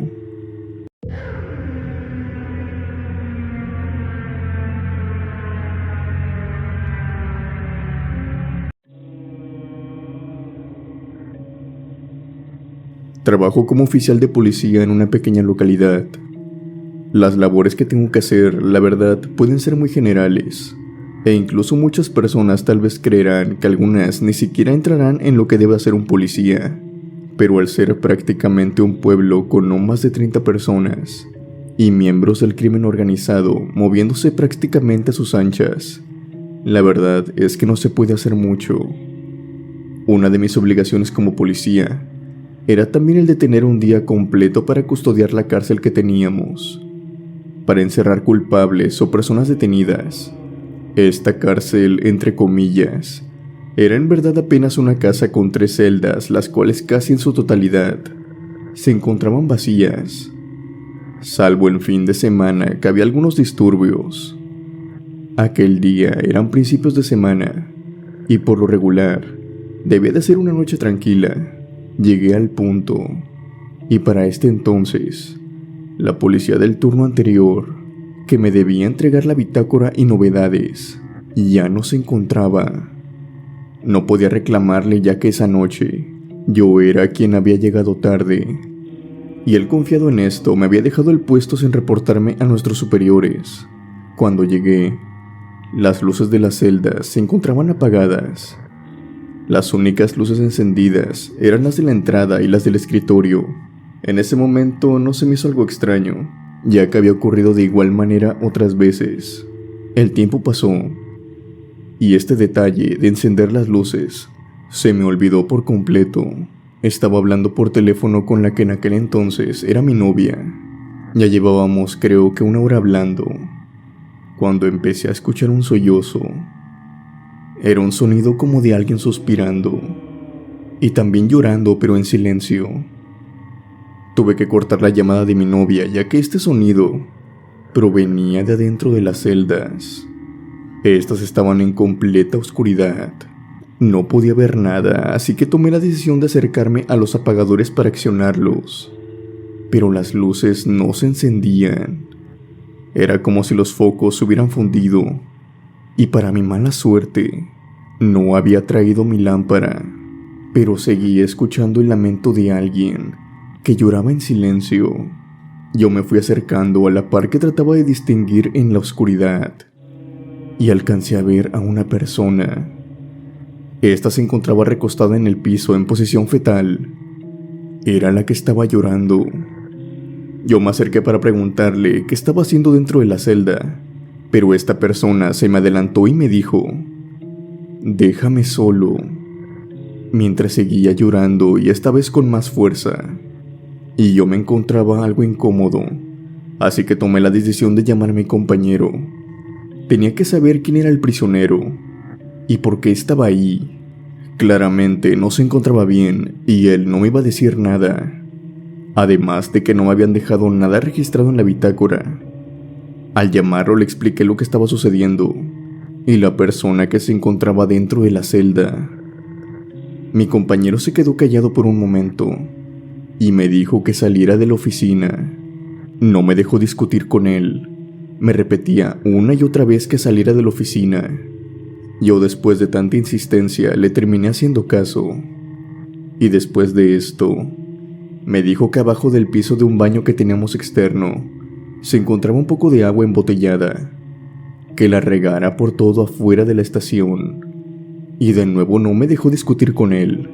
Trabajo como oficial de policía en una pequeña localidad. Las labores que tengo que hacer, la verdad, pueden ser muy generales, e incluso muchas personas tal vez creerán que algunas ni siquiera entrarán en lo que debe hacer un policía. Pero al ser prácticamente un pueblo con no más de 30 personas y miembros del crimen organizado moviéndose prácticamente a sus anchas, la verdad es que no se puede hacer mucho. Una de mis obligaciones como policía era también el de tener un día completo para custodiar la cárcel que teníamos, para encerrar culpables o personas detenidas. Esta cárcel, entre comillas, era en verdad apenas una casa con 3 celdas, las cuales casi en su totalidad se encontraban vacías, salvo en fin de semana que había algunos disturbios. Aquel día eran principios de semana y por lo regular debía de ser una noche tranquila. Llegué al punto y para este entonces la policía del turno anterior, que me debía entregar la bitácora y novedades, ya no se encontraba. No podía reclamarle, ya que esa noche yo era quien había llegado tarde, y él, confiado en esto, me había dejado el puesto sin reportarme a nuestros superiores. Cuando llegué, las luces de las celdas se encontraban apagadas. Las únicas luces encendidas eran las de la entrada y las del escritorio. En ese momento no se me hizo algo extraño, ya que había ocurrido de igual manera otras veces. El tiempo pasó, y este detalle de encender las luces se me olvidó por completo. Estaba hablando por teléfono con la que en aquel entonces era mi novia. Ya llevábamos creo que 1 hora hablando, cuando empecé a escuchar un sollozo. Era un sonido como de alguien suspirando, y también llorando, pero en silencio. Tuve que cortar la llamada de mi novia, ya que este sonido provenía de adentro de las celdas. Estas estaban en completa oscuridad. No podía ver nada, así que tomé la decisión de acercarme a los apagadores para accionarlos. Pero las luces no se encendían. Era como si los focos se hubieran fundido. Y para mi mala suerte, no había traído mi lámpara, pero seguía escuchando el lamento de alguien que lloraba en silencio. Yo me fui acercando a la par que trataba de distinguir en la oscuridad, y alcancé a ver a una persona. Esta se encontraba recostada en el piso en posición fetal. Era la que estaba llorando. Yo me acerqué para preguntarle qué estaba haciendo dentro de la celda, pero esta persona se me adelantó y me dijo: «Déjame solo», mientras seguía llorando, y esta vez con más fuerza. Y yo me encontraba algo incómodo, así que tomé la decisión de llamar a mi compañero. Tenía que saber quién era el prisionero y por qué estaba ahí. Claramente no se encontraba bien y él no me iba a decir nada, además de que no me habían dejado nada registrado en la bitácora. Al llamarlo le expliqué lo que estaba sucediendo y la persona que se encontraba dentro de la celda. Mi compañero se quedó callado por un momento y me dijo que saliera de la oficina. No me dejó discutir con él. Me repetía una y otra vez que saliera de la oficina. Yo, después de tanta insistencia, le terminé haciendo caso. Y después de esto, me dijo que abajo del piso de un baño que teníamos externo se encontraba un poco de agua embotellada, que la regara por todo afuera de la estación. Y de nuevo no me dejó discutir con él.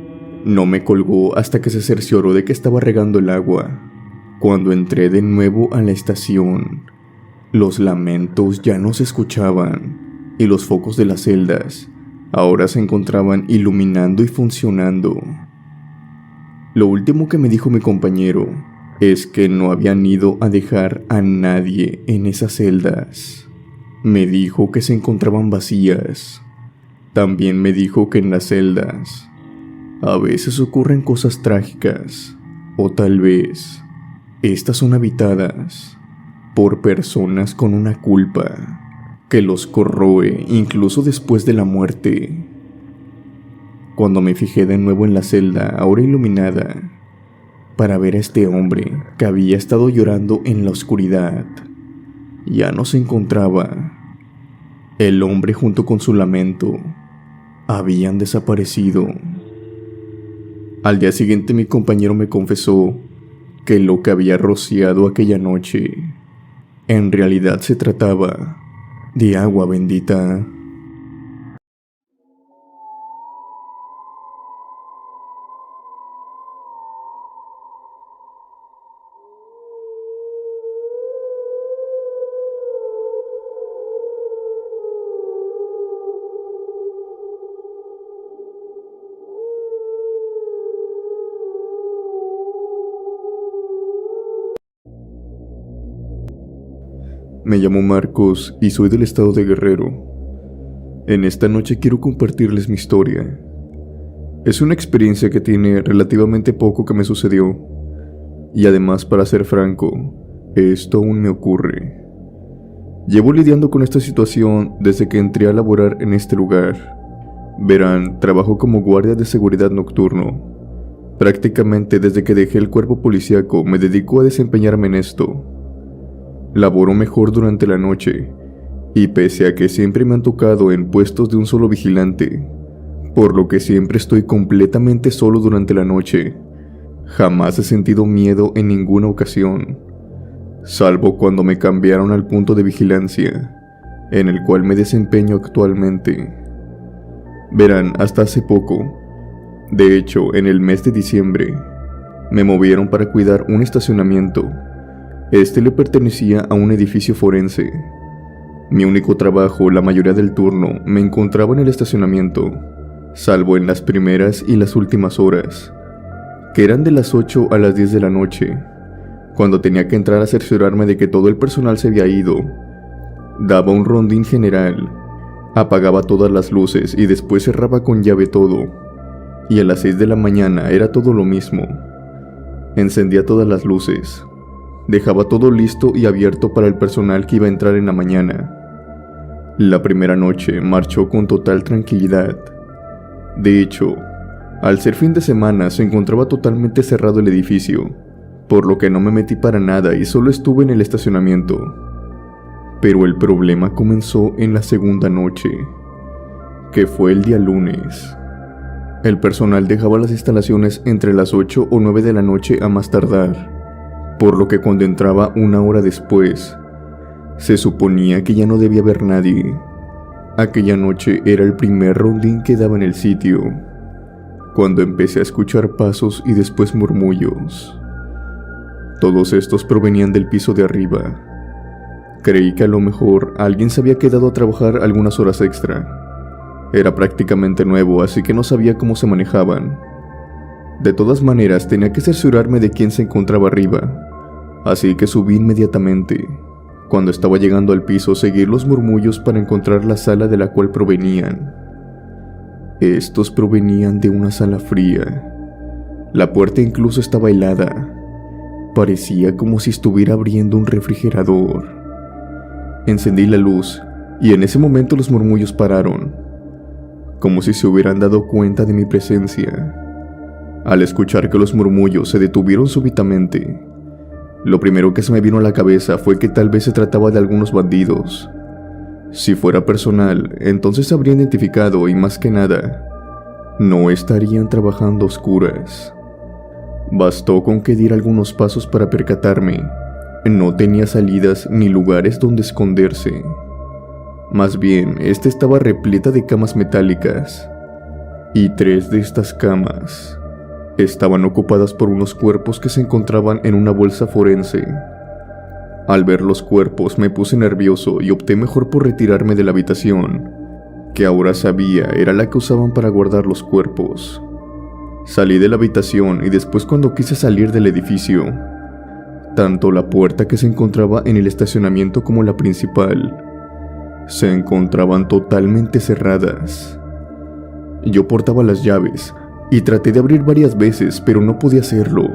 No me colgó hasta que se cercioró de que estaba regando el agua. Cuando entré de nuevo a la estación, los lamentos ya no se escuchaban y los focos de las celdas ahora se encontraban iluminando y funcionando. Lo último que me dijo mi compañero es que no habían ido a dejar a nadie en esas celdas. Me dijo que se encontraban vacías. También me dijo que en las celdas a veces ocurren cosas trágicas, o tal vez estas son habitadas. por personas con una culpa que los corroe incluso después de la muerte. Cuando me fijé de nuevo en la celda, ahora iluminada, para ver a este hombre que había estado llorando en la oscuridad, ya no se encontraba. El hombre junto con su lamento habían desaparecido. Al día siguiente mi compañero me confesó que lo que había rociado aquella noche en realidad se trataba de agua bendita. Me llamo Marcos y soy del estado de Guerrero. En esta noche quiero compartirles mi historia. Es una experiencia que tiene relativamente poco que me sucedió. Y además, para ser franco, esto aún me ocurre. Llevo lidiando con esta situación desde que entré a laborar en este lugar. Verán, trabajo como guardia de seguridad nocturno. Prácticamente desde que dejé el cuerpo policíaco me dedico a desempeñarme en esto. Laboro mejor durante la noche, y pese a que siempre me han tocado en puestos de un solo vigilante, por lo que siempre estoy completamente solo durante la noche, jamás he sentido miedo en ninguna ocasión, salvo cuando me cambiaron al punto de vigilancia, en el cual me desempeño actualmente. Verán, hasta hace poco, de hecho en el mes de diciembre, me movieron para cuidar un estacionamiento. Este le pertenecía a un edificio forense. Mi único trabajo, la mayoría del turno, me encontraba en el estacionamiento, salvo en las primeras y las últimas horas, que eran de las 8 a las 10 de la noche, cuando tenía que entrar a cerciorarme de que todo el personal se había ido. Daba un rondín general, apagaba todas las luces y después cerraba con llave todo, y a las 6 de la mañana era todo lo mismo. Encendía todas las luces. Dejaba todo listo y abierto para el personal que iba a entrar en la mañana. La primera noche marchó con total tranquilidad. De hecho, al ser fin de semana se encontraba totalmente cerrado el edificio, por lo que no me metí para nada y solo estuve en el estacionamiento. Pero el problema comenzó en la segunda noche, que fue el día lunes. El personal dejaba las instalaciones entre las 8 o 9 de la noche a más tardar, por lo que cuando entraba una hora después, se suponía que ya no debía haber nadie. Aquella noche era el primer rondín que daba en el sitio, cuando empecé a escuchar pasos y después murmullos. Todos estos provenían del piso de arriba. Creí que a lo mejor alguien se había quedado a trabajar algunas horas extra. Era prácticamente nuevo, así que no sabía cómo se manejaban. De todas maneras, tenía que cerciorarme de quién se encontraba arriba, así que subí inmediatamente. Cuando estaba llegando al piso, seguí los murmullos para encontrar la sala de la cual provenían. Estos provenían de una sala fría. La puerta incluso estaba helada. Parecía como si estuviera abriendo un refrigerador. Encendí la luz, y en ese momento los murmullos pararon, como si se hubieran dado cuenta de mi presencia. Al escuchar que los murmullos se detuvieron súbitamente, lo primero que se me vino a la cabeza fue que tal vez se trataba de algunos bandidos. Si fuera personal, entonces se habría identificado y más que nada, no estarían trabajando a oscuras. Bastó con que diera algunos pasos para percatarme. No tenía salidas ni lugares donde esconderse. Más bien, esta estaba repleta de camas metálicas, y 3 de estas camas estaban ocupadas por unos cuerpos que se encontraban en una bolsa forense. Al ver los cuerpos me puse nervioso y opté mejor por retirarme de la habitación, que ahora sabía era la que usaban para guardar los cuerpos. Salí de la habitación y después, cuando quise salir del edificio, tanto la puerta que se encontraba en el estacionamiento como la principal se encontraban totalmente cerradas. Yo portaba las llaves y traté de abrir varias veces, pero no podía hacerlo.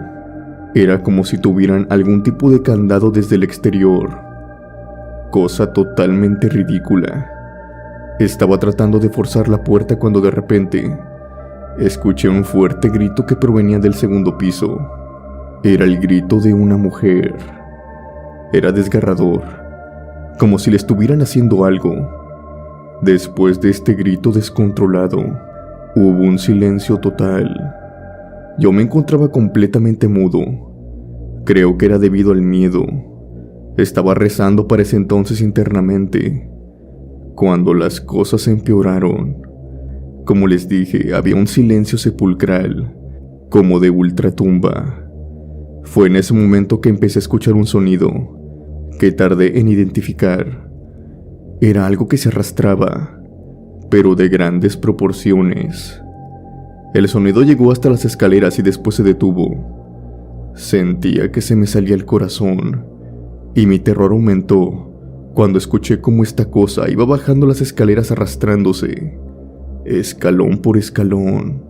Era como si tuvieran algún tipo de candado desde el exterior. cosa totalmente ridícula. Estaba tratando de forzar la puerta cuando de repente escuché un fuerte grito que provenía del segundo piso. Era el grito de una mujer. Era desgarrador, como si le estuvieran haciendo algo. Después de este grito descontrolado, hubo un silencio total. Yo me encontraba completamente mudo. Creo que era debido al miedo. Estaba rezando para ese entonces internamente, cuando las cosas empeoraron. Como les dije, había un silencio sepulcral, como de ultratumba. Fue en ese momento que empecé a escuchar un sonido que tardé en identificar. Era algo que se arrastraba, pero de grandes proporciones. El sonido llegó hasta las escaleras y después se detuvo. Sentía que se me salía el corazón, y mi terror aumentó cuando escuché cómo esta cosa iba bajando las escaleras arrastrándose, escalón por escalón.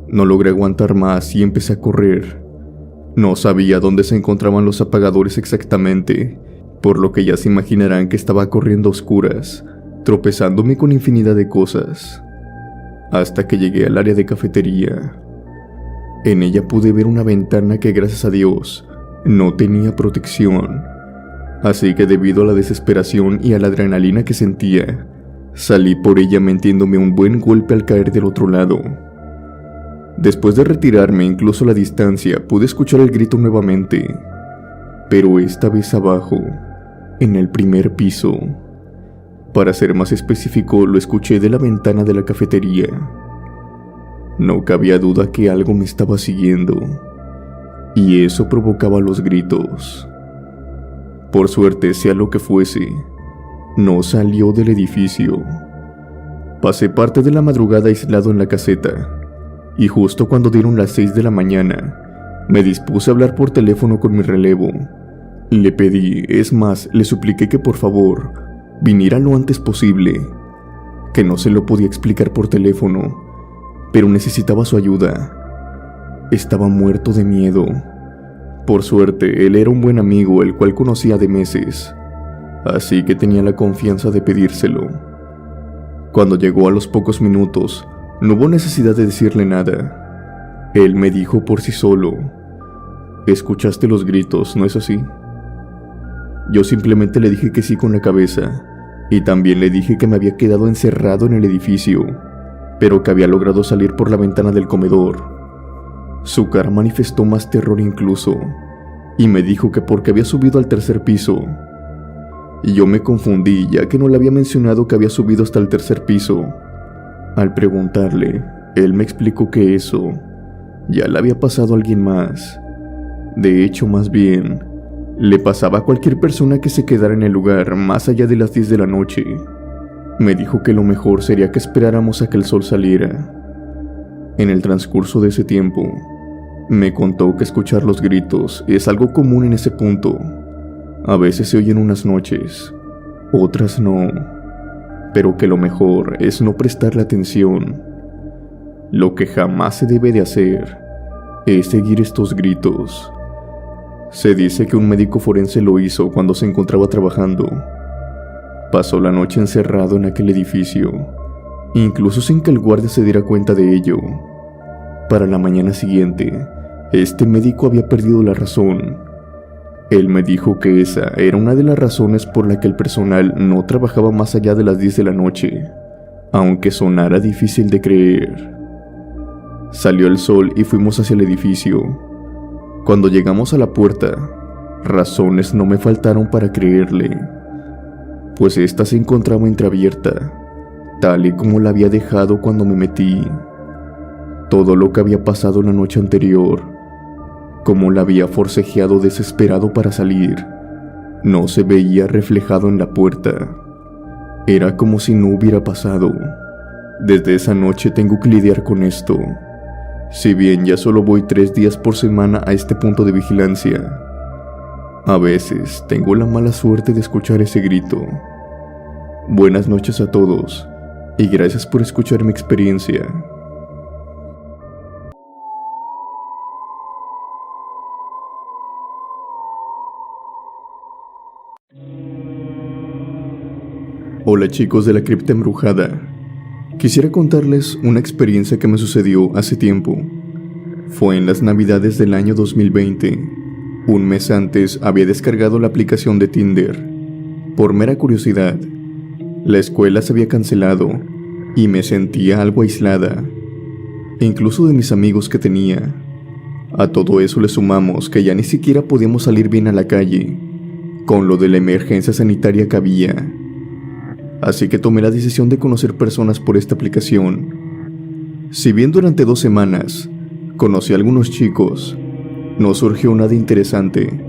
No logré aguantar más y empecé a correr. No sabía dónde se encontraban los apagadores exactamente, por lo que ya se imaginarán que estaba corriendo a oscuras, tropezándome con infinidad de cosas, hasta que llegué al área de cafetería. En ella pude ver una ventana que, gracias a Dios, no tenía protección, así que debido a la desesperación y a la adrenalina que sentía, salí por ella metiéndome un buen golpe al caer del otro lado. Después de retirarme incluso a la distancia, pude escuchar el grito nuevamente, pero esta vez abajo, en el primer piso. Para ser más específico, lo escuché de la ventana de la cafetería. No cabía duda que algo me estaba siguiendo, y eso provocaba los gritos. Por suerte, sea lo que fuese, no salió del edificio. Pasé parte de la madrugada aislado en la caseta, y justo cuando dieron las 6 de la mañana, me dispuse a hablar por teléfono con mi relevo. Le pedí, es más, le supliqué que por favor viniera lo antes posible, que no se lo podía explicar por teléfono, pero necesitaba su ayuda. Estaba muerto de miedo. Por suerte, él era un buen amigo, el cual conocía de meses, así que tenía la confianza de pedírselo. Cuando llegó a los pocos minutos, no hubo necesidad de decirle nada. Él me dijo por sí solo: «¿Escuchaste los gritos, no es así?». Yo simplemente le dije que sí con la cabeza, y también le dije que me había quedado encerrado en el edificio, pero que había logrado salir por la ventana del comedor. Su cara manifestó más terror incluso, y me dijo que porque había subido al tercer piso. Y yo me confundí, ya que no le había mencionado que había subido hasta el tercer piso. Al preguntarle, él me explicó que eso ya le había pasado a alguien más. De hecho, más bien, le pasaba a cualquier persona que se quedara en el lugar más allá de las 10 de la noche. Me dijo que lo mejor sería que esperáramos a que el sol saliera. En el transcurso de ese tiempo, me contó que escuchar los gritos es algo común en ese punto. A veces se oyen unas noches, otras no, pero que lo mejor es no prestarle atención. Lo que jamás se debe de hacer es seguir estos gritos. Se dice que un médico forense lo hizo cuando se encontraba trabajando. Pasó la noche encerrado en aquel edificio, incluso sin que el guardia se diera cuenta de ello. Para la mañana siguiente, este médico había perdido la razón. Él me dijo que esa era una de las razones por la que el personal no trabajaba más allá de las 10 de la noche, aunque sonara difícil de creer. Salió el sol y fuimos hacia el edificio. Cuando llegamos a la puerta, razones no me faltaron para creerle, pues ésta se encontraba entreabierta, tal y como la había dejado cuando me metí. Todo lo que había pasado la noche anterior, como la había forcejeado desesperado para salir, no se veía reflejado en la puerta. Era como si no hubiera pasado. Desde esa noche tengo que lidiar con esto. Si bien ya solo voy 3 días por semana a este punto de vigilancia, a veces tengo la mala suerte de escuchar ese grito. Buenas noches a todos, y gracias por escuchar mi experiencia. Hola chicos de la cripta embrujada. Quisiera contarles una experiencia que me sucedió hace tiempo. Fue en las navidades del año 2020. Un mes antes había descargado la aplicación de Tinder. Por mera curiosidad, la escuela se había cancelado y me sentía algo aislada, incluso de mis amigos que tenía. A todo eso le sumamos que ya ni siquiera podíamos salir bien a la calle, con lo de la emergencia sanitaria que había. Así que tomé la decisión de conocer personas por esta aplicación. Si bien durante 2 semanas conocí a algunos chicos, no surgió nada interesante,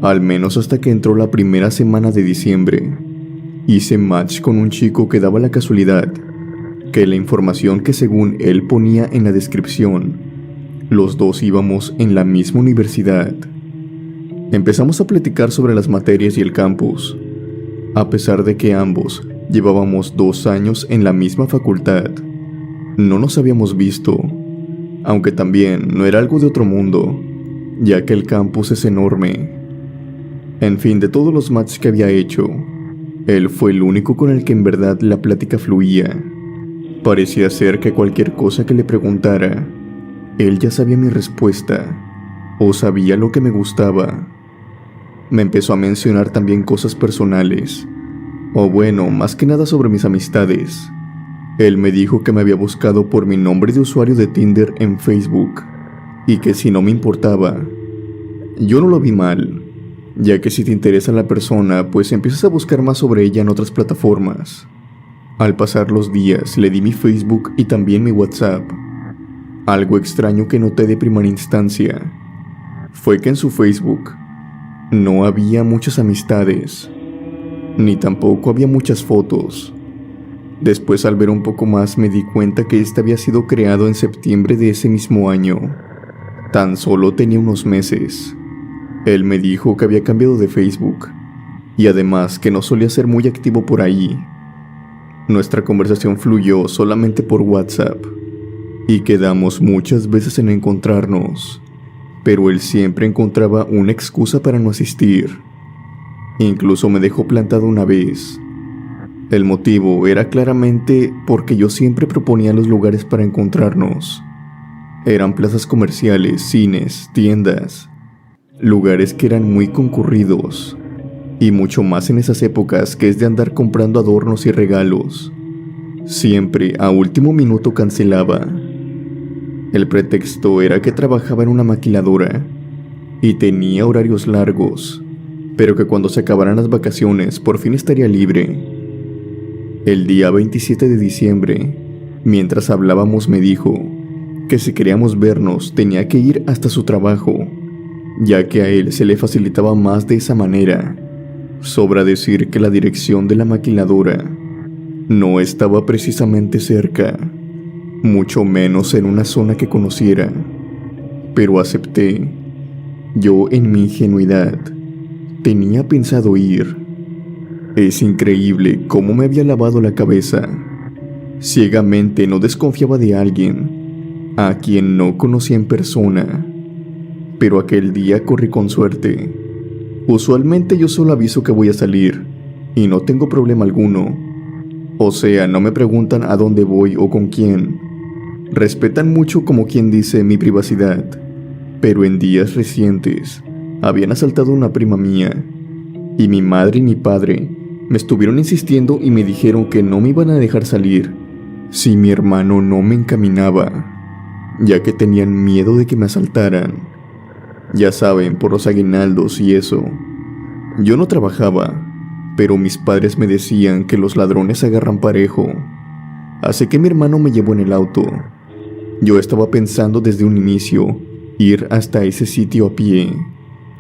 al menos hasta que entró la primera semana de diciembre. Hice match con un chico que daba la casualidad que la información que según él ponía en la descripción, los dos íbamos en la misma universidad. Empezamos a platicar sobre las materias y el campus, a pesar de que ambos llevábamos 2 años en la misma facultad. No nos habíamos visto, aunque también no era algo de otro mundo, ya que el campus es enorme. En fin, de todos los matches que había hecho, él fue el único con el que en verdad la plática fluía. Parecía ser que cualquier cosa que le preguntara, él ya sabía mi respuesta, o sabía lo que me gustaba. Me empezó a mencionar también cosas personales, o bueno, más que nada sobre mis amistades. Él me dijo que me había buscado por mi nombre de usuario de Tinder en Facebook, y que si no me importaba. Yo no lo vi mal, ya que si te interesa la persona, pues empiezas a buscar más sobre ella en otras plataformas. Al pasar los días, le di mi Facebook y también mi WhatsApp. Algo extraño que noté de primera instancia fue que en su Facebook no había muchas amistades, ni tampoco había muchas fotos. Después, al ver un poco más, me di cuenta que este había sido creado en septiembre de ese mismo año. Tan solo tenía unos meses. Él me dijo que había cambiado de Facebook, y además que no solía ser muy activo por ahí. Nuestra conversación fluyó solamente por WhatsApp, y quedamos muchas veces en encontrarnos, pero él siempre encontraba una excusa para no asistir. Incluso me dejó plantado una vez. El motivo era claramente porque yo siempre proponía los lugares para encontrarnos. Eran plazas comerciales, cines, tiendas, lugares que eran muy concurridos, y mucho más en esas épocas que es de andar comprando adornos y regalos. Siempre a último minuto cancelaba. El pretexto era que trabajaba en una maquiladora y tenía horarios largos, pero que cuando se acabaran las vacaciones por fin estaría libre. El día 27 de diciembre, mientras hablábamos, me dijo que si queríamos vernos tenía que ir hasta su trabajo, ya que a él se le facilitaba más de esa manera. Sobra decir que la dirección de la maquiladora no estaba precisamente cerca, mucho menos en una zona que conociera, pero acepté. Yo, en mi ingenuidad, tenía pensado ir. Es increíble cómo me había lavado la cabeza. Ciegamente no desconfiaba de alguien a quien no conocía en persona, pero aquel día corrí con suerte. Usualmente yo solo aviso que voy a salir y no tengo problema alguno. O sea, no me preguntan a dónde voy o con quién. Respetan mucho, como quien dice, mi privacidad. Pero en días recientes habían asaltado a una prima mía, y mi madre y mi padre me estuvieron insistiendo y me dijeron que no me iban a dejar salir si mi hermano no me encaminaba, ya que tenían miedo de que me asaltaran. Ya saben, por los aguinaldos y eso. Yo no trabajaba, pero mis padres me decían que los ladrones agarran parejo, así que mi hermano me llevó en el auto. Yo estaba pensando desde un inicio ir hasta ese sitio a pie.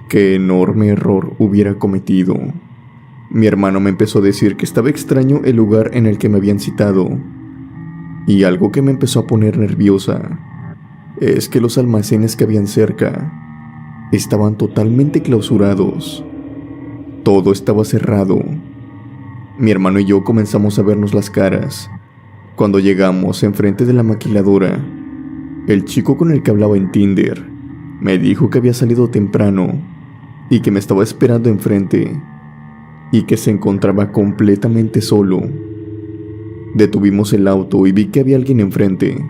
Qué enorme error hubiera cometido. Mi hermano me empezó a decir que estaba extraño el lugar en el que me habían citado, y algo que me empezó a poner nerviosa es que los almacenes que habían cerca estaban totalmente clausurados. Todo estaba cerrado. Mi hermano y yo comenzamos a vernos las caras. Cuando llegamos enfrente de la maquiladora, el chico con el que hablaba en Tinder me dijo que había salido temprano y que me estaba esperando enfrente. y que se encontraba completamente solo. Detuvimos el auto y vi que había alguien enfrente.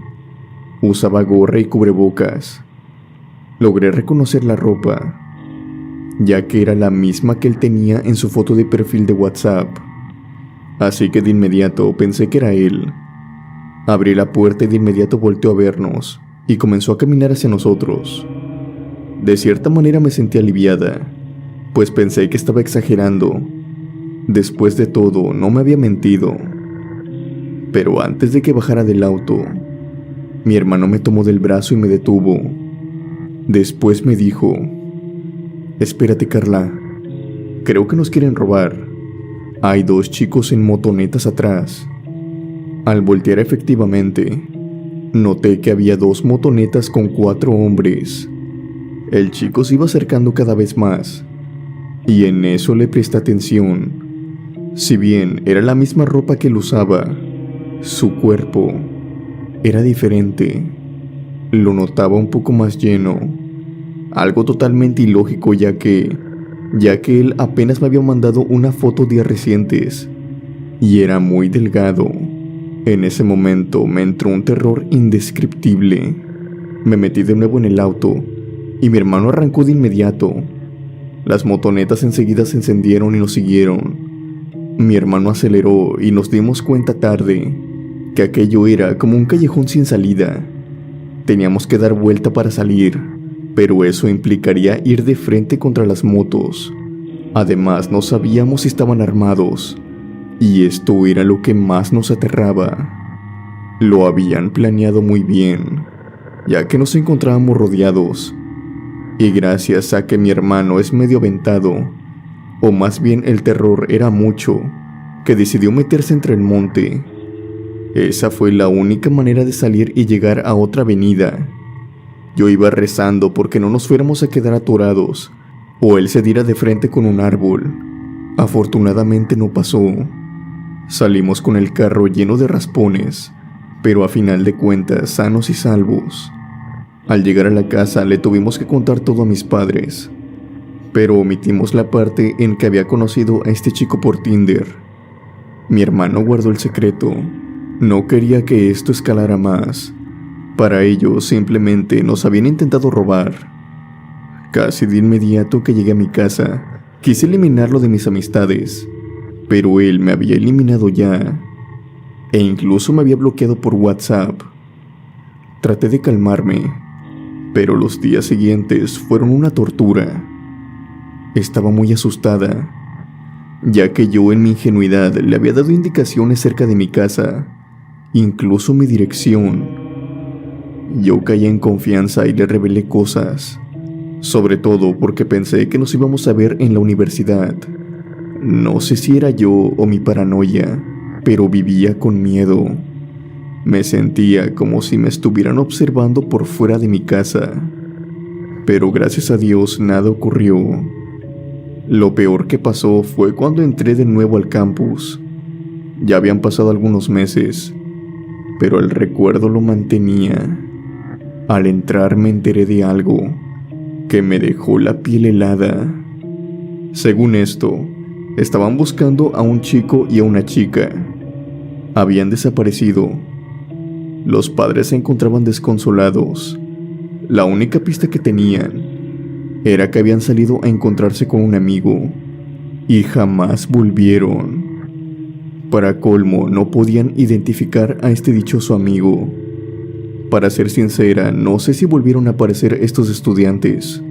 Usaba gorra y cubrebocas. Logré reconocer la ropa, ya que era la misma que él tenía en su foto de perfil de WhatsApp. Así que de inmediato pensé que era él. Abrí la puerta y de inmediato volteó a vernos y comenzó a caminar hacia nosotros. De cierta manera me sentí aliviada, pues pensé que estaba exagerando. Después de todo, no me había mentido. Pero antes de que bajara del auto, mi hermano me tomó del brazo y me detuvo. Después me dijo: «Espérate, Carla. Creo que nos quieren robar. Hay 2 chicos en motonetas atrás». Al voltear efectivamente, noté que había 2 motonetas con 4 hombres. El chico se iba acercando cada vez más, y en eso le presté atención. Si bien era la misma ropa que él usaba, su cuerpo era diferente. Lo notaba un poco más lleno, algo totalmente ilógico ya que él apenas me había mandado una foto días recientes, y era muy delgado. En ese momento me entró un terror indescriptible. Me metí de nuevo en el auto, y mi hermano arrancó de inmediato. Las motonetas enseguida se encendieron y nos siguieron. Mi hermano aceleró y nos dimos cuenta tarde que aquello era como un callejón sin salida. Teníamos que dar vuelta para salir, pero eso implicaría ir de frente contra las motos. Además, no sabíamos si estaban armados, y esto era lo que más nos aterraba. Lo habían planeado muy bien, ya que nos encontrábamos rodeados. Y gracias a que mi hermano es medio aventado, o más bien el terror era mucho, que decidió meterse entre el monte. Esa fue la única manera de salir y llegar a otra avenida. Yo iba rezando porque no nos fuéramos a quedar atorados, o él se diera de frente con un árbol. Afortunadamente no pasó. Salimos con el carro lleno de raspones, pero a final de cuentas sanos y salvos. Al llegar a la casa le tuvimos que contar todo a mis padres, pero omitimos la parte en que había conocido a este chico por Tinder. Mi hermano guardó el secreto. No quería que esto escalara más. Para ellos simplemente nos habían intentado robar. Casi de inmediato que llegué a mi casa, quise eliminarlo de mis amistades, pero él me había eliminado ya, e incluso me había bloqueado por WhatsApp. Traté de calmarme, pero los días siguientes fueron una tortura. Estaba muy asustada, ya que yo en mi ingenuidad le había dado indicaciones cerca de mi casa, incluso mi dirección. Yo caí en confianza y le revelé cosas, sobre todo porque pensé que nos íbamos a ver en la universidad. No sé si era yo o mi paranoia, pero vivía con miedo. Me sentía como si me estuvieran observando por fuera de mi casa. Pero gracias a Dios nada ocurrió. Lo peor que pasó fue cuando entré de nuevo al campus. Ya habían pasado algunos meses, pero el recuerdo lo mantenía. Al entrar me enteré de algo que me dejó la piel helada. Según esto, estaban buscando a un chico y a una chica. Habían desaparecido. Los padres se encontraban desconsolados. La única pista que tenían era que habían salido a encontrarse con un amigo y jamás volvieron. Para colmo, no podían identificar a este dichoso amigo. Para ser sincera, no sé si volvieron a aparecer estos estudiantes,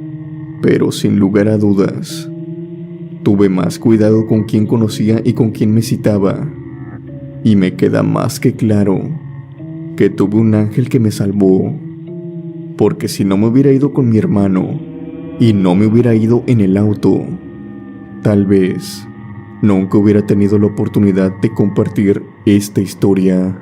pero sin lugar a dudas, tuve más cuidado con quién conocía y con quién me citaba, y me queda más que claro que tuve un ángel que me salvó, porque si no me hubiera ido con mi hermano y no me hubiera ido en el auto, tal vez nunca hubiera tenido la oportunidad de compartir esta historia.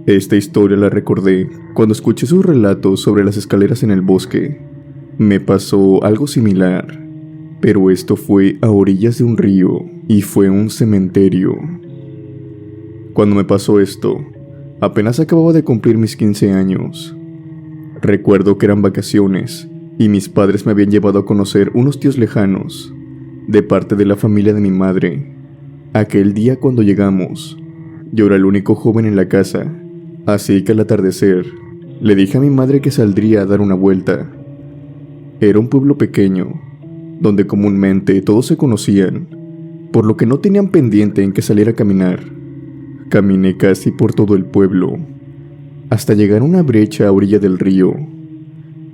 Esta historia la recordé cuando escuché sus relatos sobre las escaleras en el bosque. Me pasó algo similar, pero esto fue a orillas de un río y fue un cementerio. Cuando me pasó esto, Apenas acababa de cumplir mis 15 años. Recuerdo que eran vacaciones y mis padres me habían llevado a conocer unos tíos lejanos, de parte de la familia de mi madre. Aquel día cuando llegamos, yo era el único joven en la casa, así que al atardecer, le dije a mi madre que saldría a dar una vuelta. Era un pueblo pequeño, donde comúnmente todos se conocían, por lo que no tenían pendiente en que saliera a caminar. Caminé casi por todo el pueblo, hasta llegar a una brecha a orilla del río.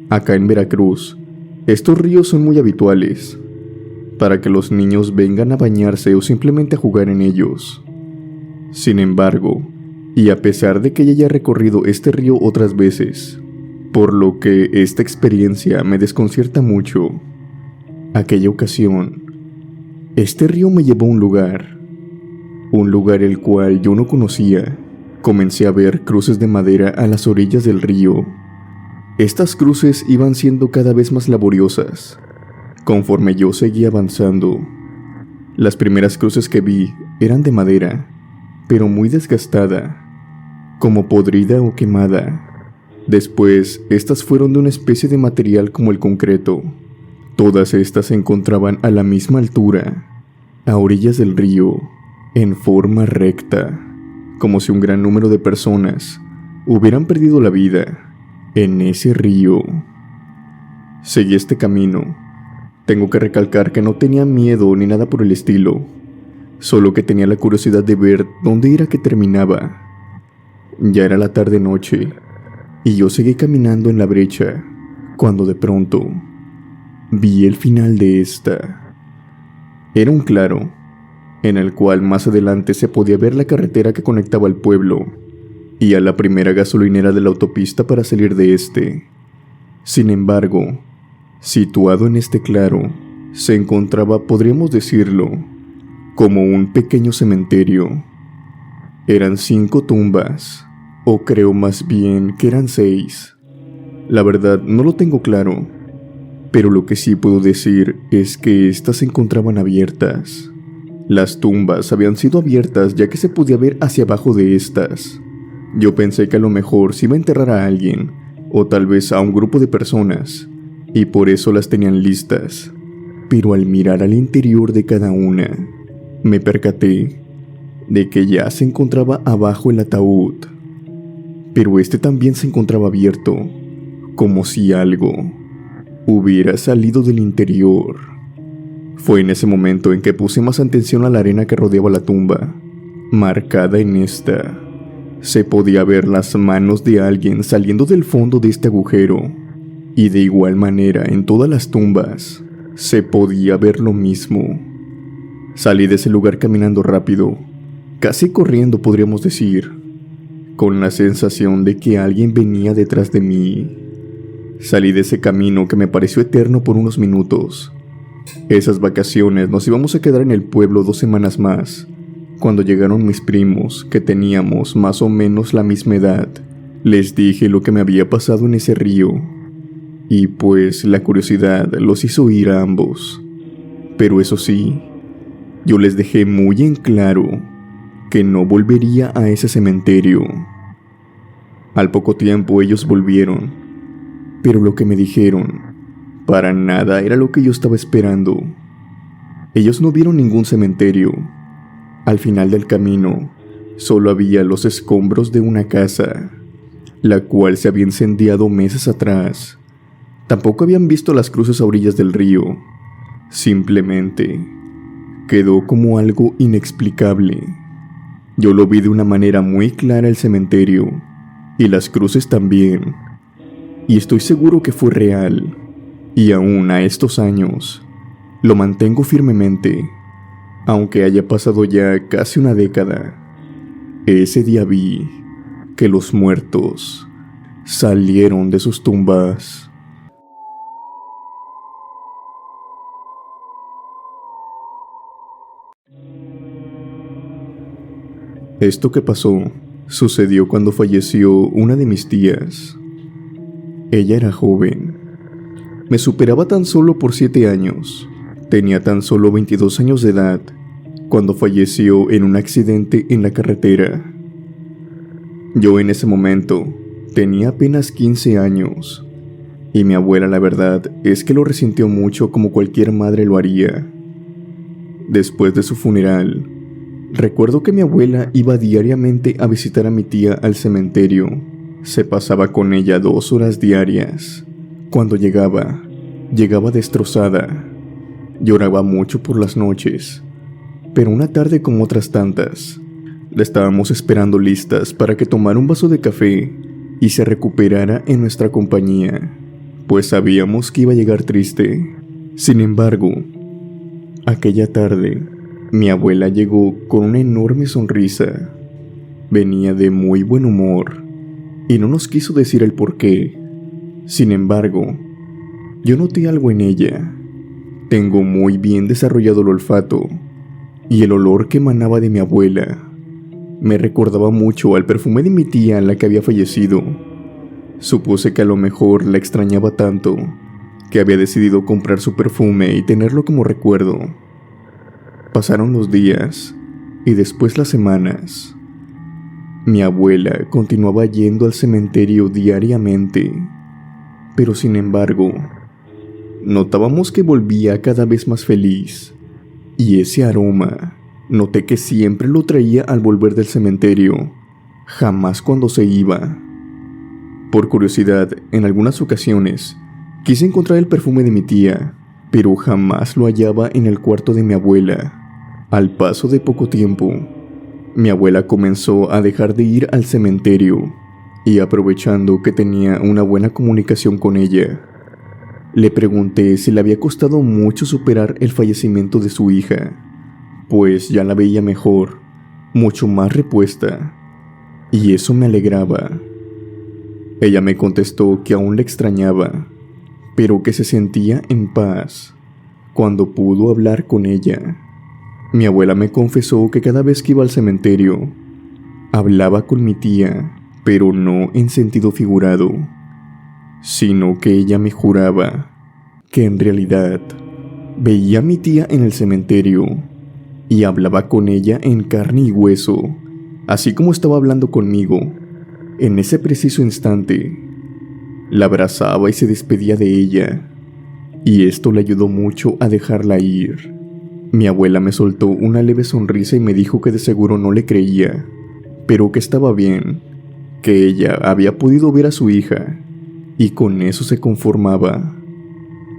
Acá en Veracruz, estos ríos son muy habituales, para que los niños vengan a bañarse o simplemente a jugar en ellos. Sin embargo, y a pesar de que ya haya recorrido este río otras veces, por lo que esta experiencia me desconcierta mucho, aquella ocasión, este río me llevó a un lugar el cual yo no conocía. Comencé a ver cruces de madera a las orillas del río. Estas cruces iban siendo cada vez más laboriosas, conforme yo seguía avanzando. Las primeras cruces que vi eran de madera, pero muy desgastada, como podrida o quemada. Después, estas fueron de una especie de material como el concreto. Todas estas se encontraban a la misma altura, a orillas del río, en forma recta, como si un gran número de personas hubieran perdido la vida en ese río. Seguí este camino. Tengo que recalcar que no tenía miedo ni nada por el estilo, solo que tenía la curiosidad de ver dónde era que terminaba. Ya era la tarde-noche, y yo seguí caminando en la brecha, cuando de pronto vi el final de esta. Era un claro, en el cual más adelante se podía ver la carretera que conectaba al pueblo y a la primera gasolinera de la autopista para salir de este. Sin embargo, situado en este claro, se encontraba, podríamos decirlo, como un pequeño cementerio. Eran 5 tumbas, o creo más bien que eran 6. La verdad no lo tengo claro, pero lo que sí puedo decir es que estas se encontraban abiertas. Las tumbas habían sido abiertas ya que se podía ver hacia abajo de estas. Yo pensé que a lo mejor se iba a enterrar a alguien, o tal vez a un grupo de personas, y por eso las tenían listas. Pero al mirar al interior de cada una, me percaté de que ya se encontraba abajo el ataúd, pero este también se encontraba abierto, como si algo hubiera salido del interior. Fue en ese momento en que puse más atención a la arena que rodeaba la tumba. Marcada en esta, se podía ver las manos de alguien saliendo del fondo de este agujero, y de igual manera en todas las tumbas se podía ver lo mismo. Salí de ese lugar caminando rápido, casi corriendo podríamos decir, con la sensación de que alguien venía detrás de mí. Salí de ese camino que me pareció eterno por unos minutos. Esas vacaciones nos íbamos a quedar en el pueblo 2 semanas más. Cuando llegaron mis primos, que teníamos más o menos la misma edad, les dije lo que me había pasado en ese río. Y pues la curiosidad los hizo ir a ambos. Pero eso sí, yo les dejé muy en claro que no volvería a ese cementerio. Al poco tiempo ellos volvieron, pero lo que me dijeron para nada era lo que yo estaba esperando. Ellos no vieron ningún cementerio. Al final del camino, solo había los escombros de una casa, la cual se había incendiado meses atrás. Tampoco habían visto las cruces a orillas del río. Simplemente quedó como algo inexplicable. Yo lo vi de una manera muy clara el cementerio, y las cruces también. Y estoy seguro que fue real. Y aún a estos años, lo mantengo firmemente, aunque haya pasado ya casi una década. Ese día vi que los muertos salieron de sus tumbas. Esto que pasó sucedió cuando falleció una de mis tías. Ella era joven. Me superaba tan solo por 7 años. Tenía tan solo 22 años de edad cuando falleció en un accidente en la carretera. Yo en ese momento tenía apenas 15 años y mi abuela, la verdad es que lo resintió mucho como cualquier madre lo haría. Después de su funeral, recuerdo que mi abuela iba diariamente a visitar a mi tía al cementerio. Se pasaba con ella 2 horas diarias. Cuando llegaba destrozada. Lloraba mucho por las noches, pero una tarde como otras tantas, la estábamos esperando listas para que tomara un vaso de café y se recuperara en nuestra compañía, pues sabíamos que iba a llegar triste. Sin embargo, aquella tarde, mi abuela llegó con una enorme sonrisa. Venía de muy buen humor y no nos quiso decir el por qué. Sin embargo, yo noté algo en ella. Tengo muy bien desarrollado el olfato y el olor que emanaba de mi abuela me recordaba mucho al perfume de mi tía, la que había fallecido. Supuse que a lo mejor la extrañaba tanto que había decidido comprar su perfume y tenerlo como recuerdo. Pasaron los días y después las semanas. Mi abuela continuaba yendo al cementerio diariamente, pero sin embargo, notábamos que volvía cada vez más feliz, y ese aroma noté que siempre lo traía al volver del cementerio, jamás cuando se iba. Por curiosidad, en algunas ocasiones, quise encontrar el perfume de mi tía, pero jamás lo hallaba en el cuarto de mi abuela. Al paso de poco tiempo, mi abuela comenzó a dejar de ir al cementerio, y aprovechando que tenía una buena comunicación con ella, le pregunté si le había costado mucho superar el fallecimiento de su hija, pues ya la veía mejor, mucho más repuesta, y eso me alegraba. Ella me contestó que aún la extrañaba, pero que se sentía en paz cuando pudo hablar con ella. Mi abuela me confesó que cada vez que iba al cementerio, hablaba con mi tía, pero no en sentido figurado, sino que ella me juraba que en realidad veía a mi tía en el cementerio y hablaba con ella en carne y hueso, así como estaba hablando conmigo. En ese preciso instante, la abrazaba y se despedía de ella, y esto le ayudó mucho a dejarla ir. Mi abuela me soltó una leve sonrisa y me dijo que de seguro no le creía, pero que estaba bien, que ella había podido ver a su hija, y con eso se conformaba.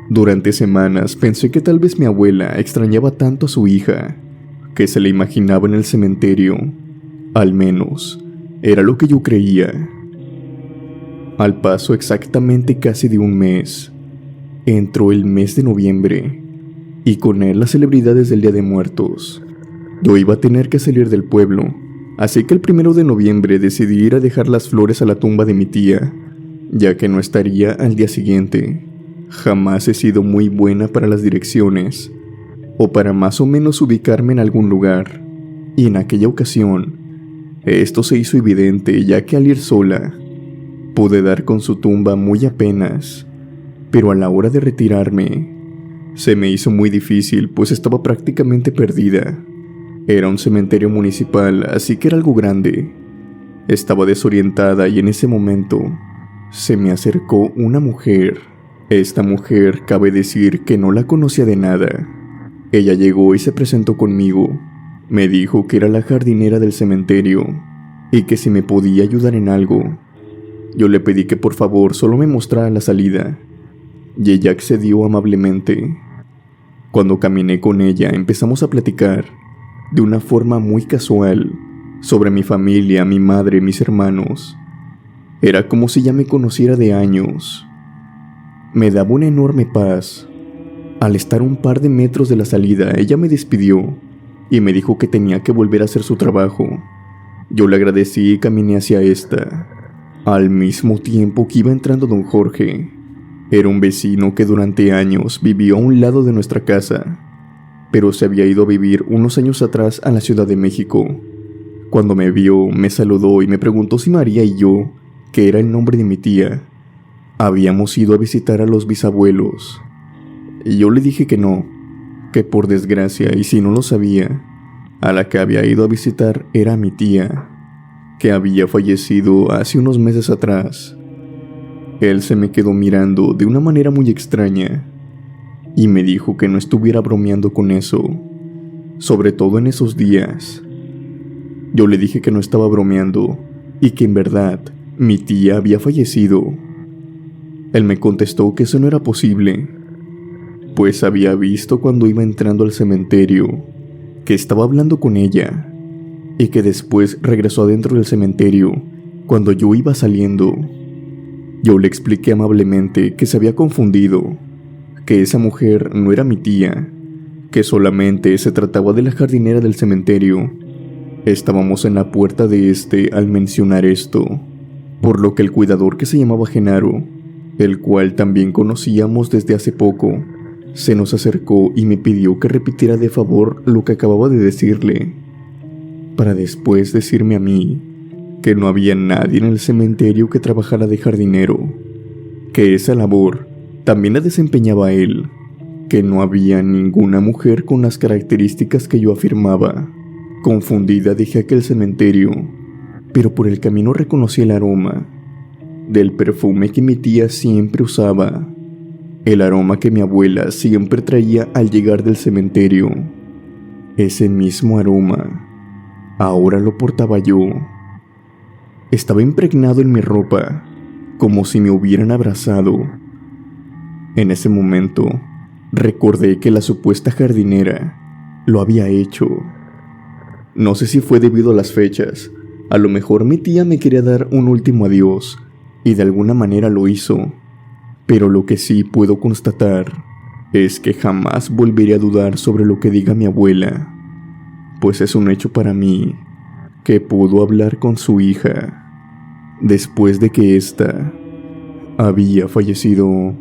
Durante semanas pensé que tal vez mi abuela extrañaba tanto a su hija, que se la imaginaba en el cementerio. Al menos, era lo que yo creía. Al paso exactamente casi de un mes, entró el mes de noviembre, y con él las celebridades del Día de Muertos. Yo iba a tener que salir del pueblo, así que el 1 de noviembre decidí ir a dejar las flores a la tumba de mi tía, ya que no estaría al día siguiente. Jamás he sido muy buena para las direcciones, o para más o menos ubicarme en algún lugar, y en aquella ocasión, esto se hizo evidente, ya que al ir sola, pude dar con su tumba muy apenas, pero a la hora de retirarme, se me hizo muy difícil, pues estaba prácticamente perdida. Era un cementerio municipal, así que era algo grande. Estaba desorientada y en ese momento se me acercó una mujer. Esta mujer, cabe decir que no la conocía de nada. Ella llegó y se presentó conmigo. Me dijo que era la jardinera del cementerio y que si me podía ayudar en algo. Yo le pedí que por favor solo me mostrara la salida, y ella accedió amablemente. Cuando caminé con ella empezamos a platicar de una forma muy casual sobre mi familia, mi madre, mis hermanos. Era como si ya me conociera de años. Me daba una enorme paz. Al estar un par de metros de la salida, ella me despidió y me dijo que tenía que volver a hacer su trabajo. Yo le agradecí y caminé hacia esta. Al mismo tiempo que iba entrando don Jorge. Era un vecino que durante años vivió a un lado de nuestra casa, pero se había ido a vivir unos años atrás a la Ciudad de México. Cuando me vio, me saludó y me preguntó si María y yo, que era el nombre de mi tía, habíamos ido a visitar a los bisabuelos. Y yo le dije que no, que por desgracia, y si no lo sabía, a la que había ido a visitar era mi tía. que había fallecido hace unos meses atrás. Él se me quedó mirando de una manera muy extraña y me dijo que no estuviera bromeando con eso, sobre todo en esos días. Yo le dije que no estaba bromeando y que en verdad mi tía había fallecido. Él me contestó que eso no era posible, pues había visto cuando iba entrando al cementerio que estaba hablando con ella y que después regresó adentro del cementerio cuando yo iba saliendo. Yo le expliqué amablemente que se había confundido, que esa mujer no era mi tía, que solamente se trataba de la jardinera del cementerio. Estábamos en la puerta de este al mencionar esto, por lo que el cuidador, que se llamaba Genaro, el cual también conocíamos desde hace poco, se nos acercó y me pidió que repitiera de favor lo que acababa de decirle, para después decirme a mí que no había nadie en el cementerio que trabajara de jardinero, que esa labor también la desempeñaba él, que no había ninguna mujer con las características que yo afirmaba. Confundida dejé aquel cementerio, pero por el camino reconocí el aroma del perfume que mi tía siempre usaba, el aroma que mi abuela siempre traía al llegar del cementerio. Ese mismo aroma, ahora lo portaba yo. Estaba impregnado en mi ropa, como si me hubieran abrazado. En ese momento, recordé que la supuesta jardinera lo había hecho. No sé si fue debido a las fechas. A lo mejor mi tía me quería dar un último adiós y de alguna manera lo hizo. Pero lo que sí puedo constatar es que jamás volveré a dudar sobre lo que diga mi abuela, pues es un hecho para mí que pudo hablar con su hija después de que ésta había fallecido.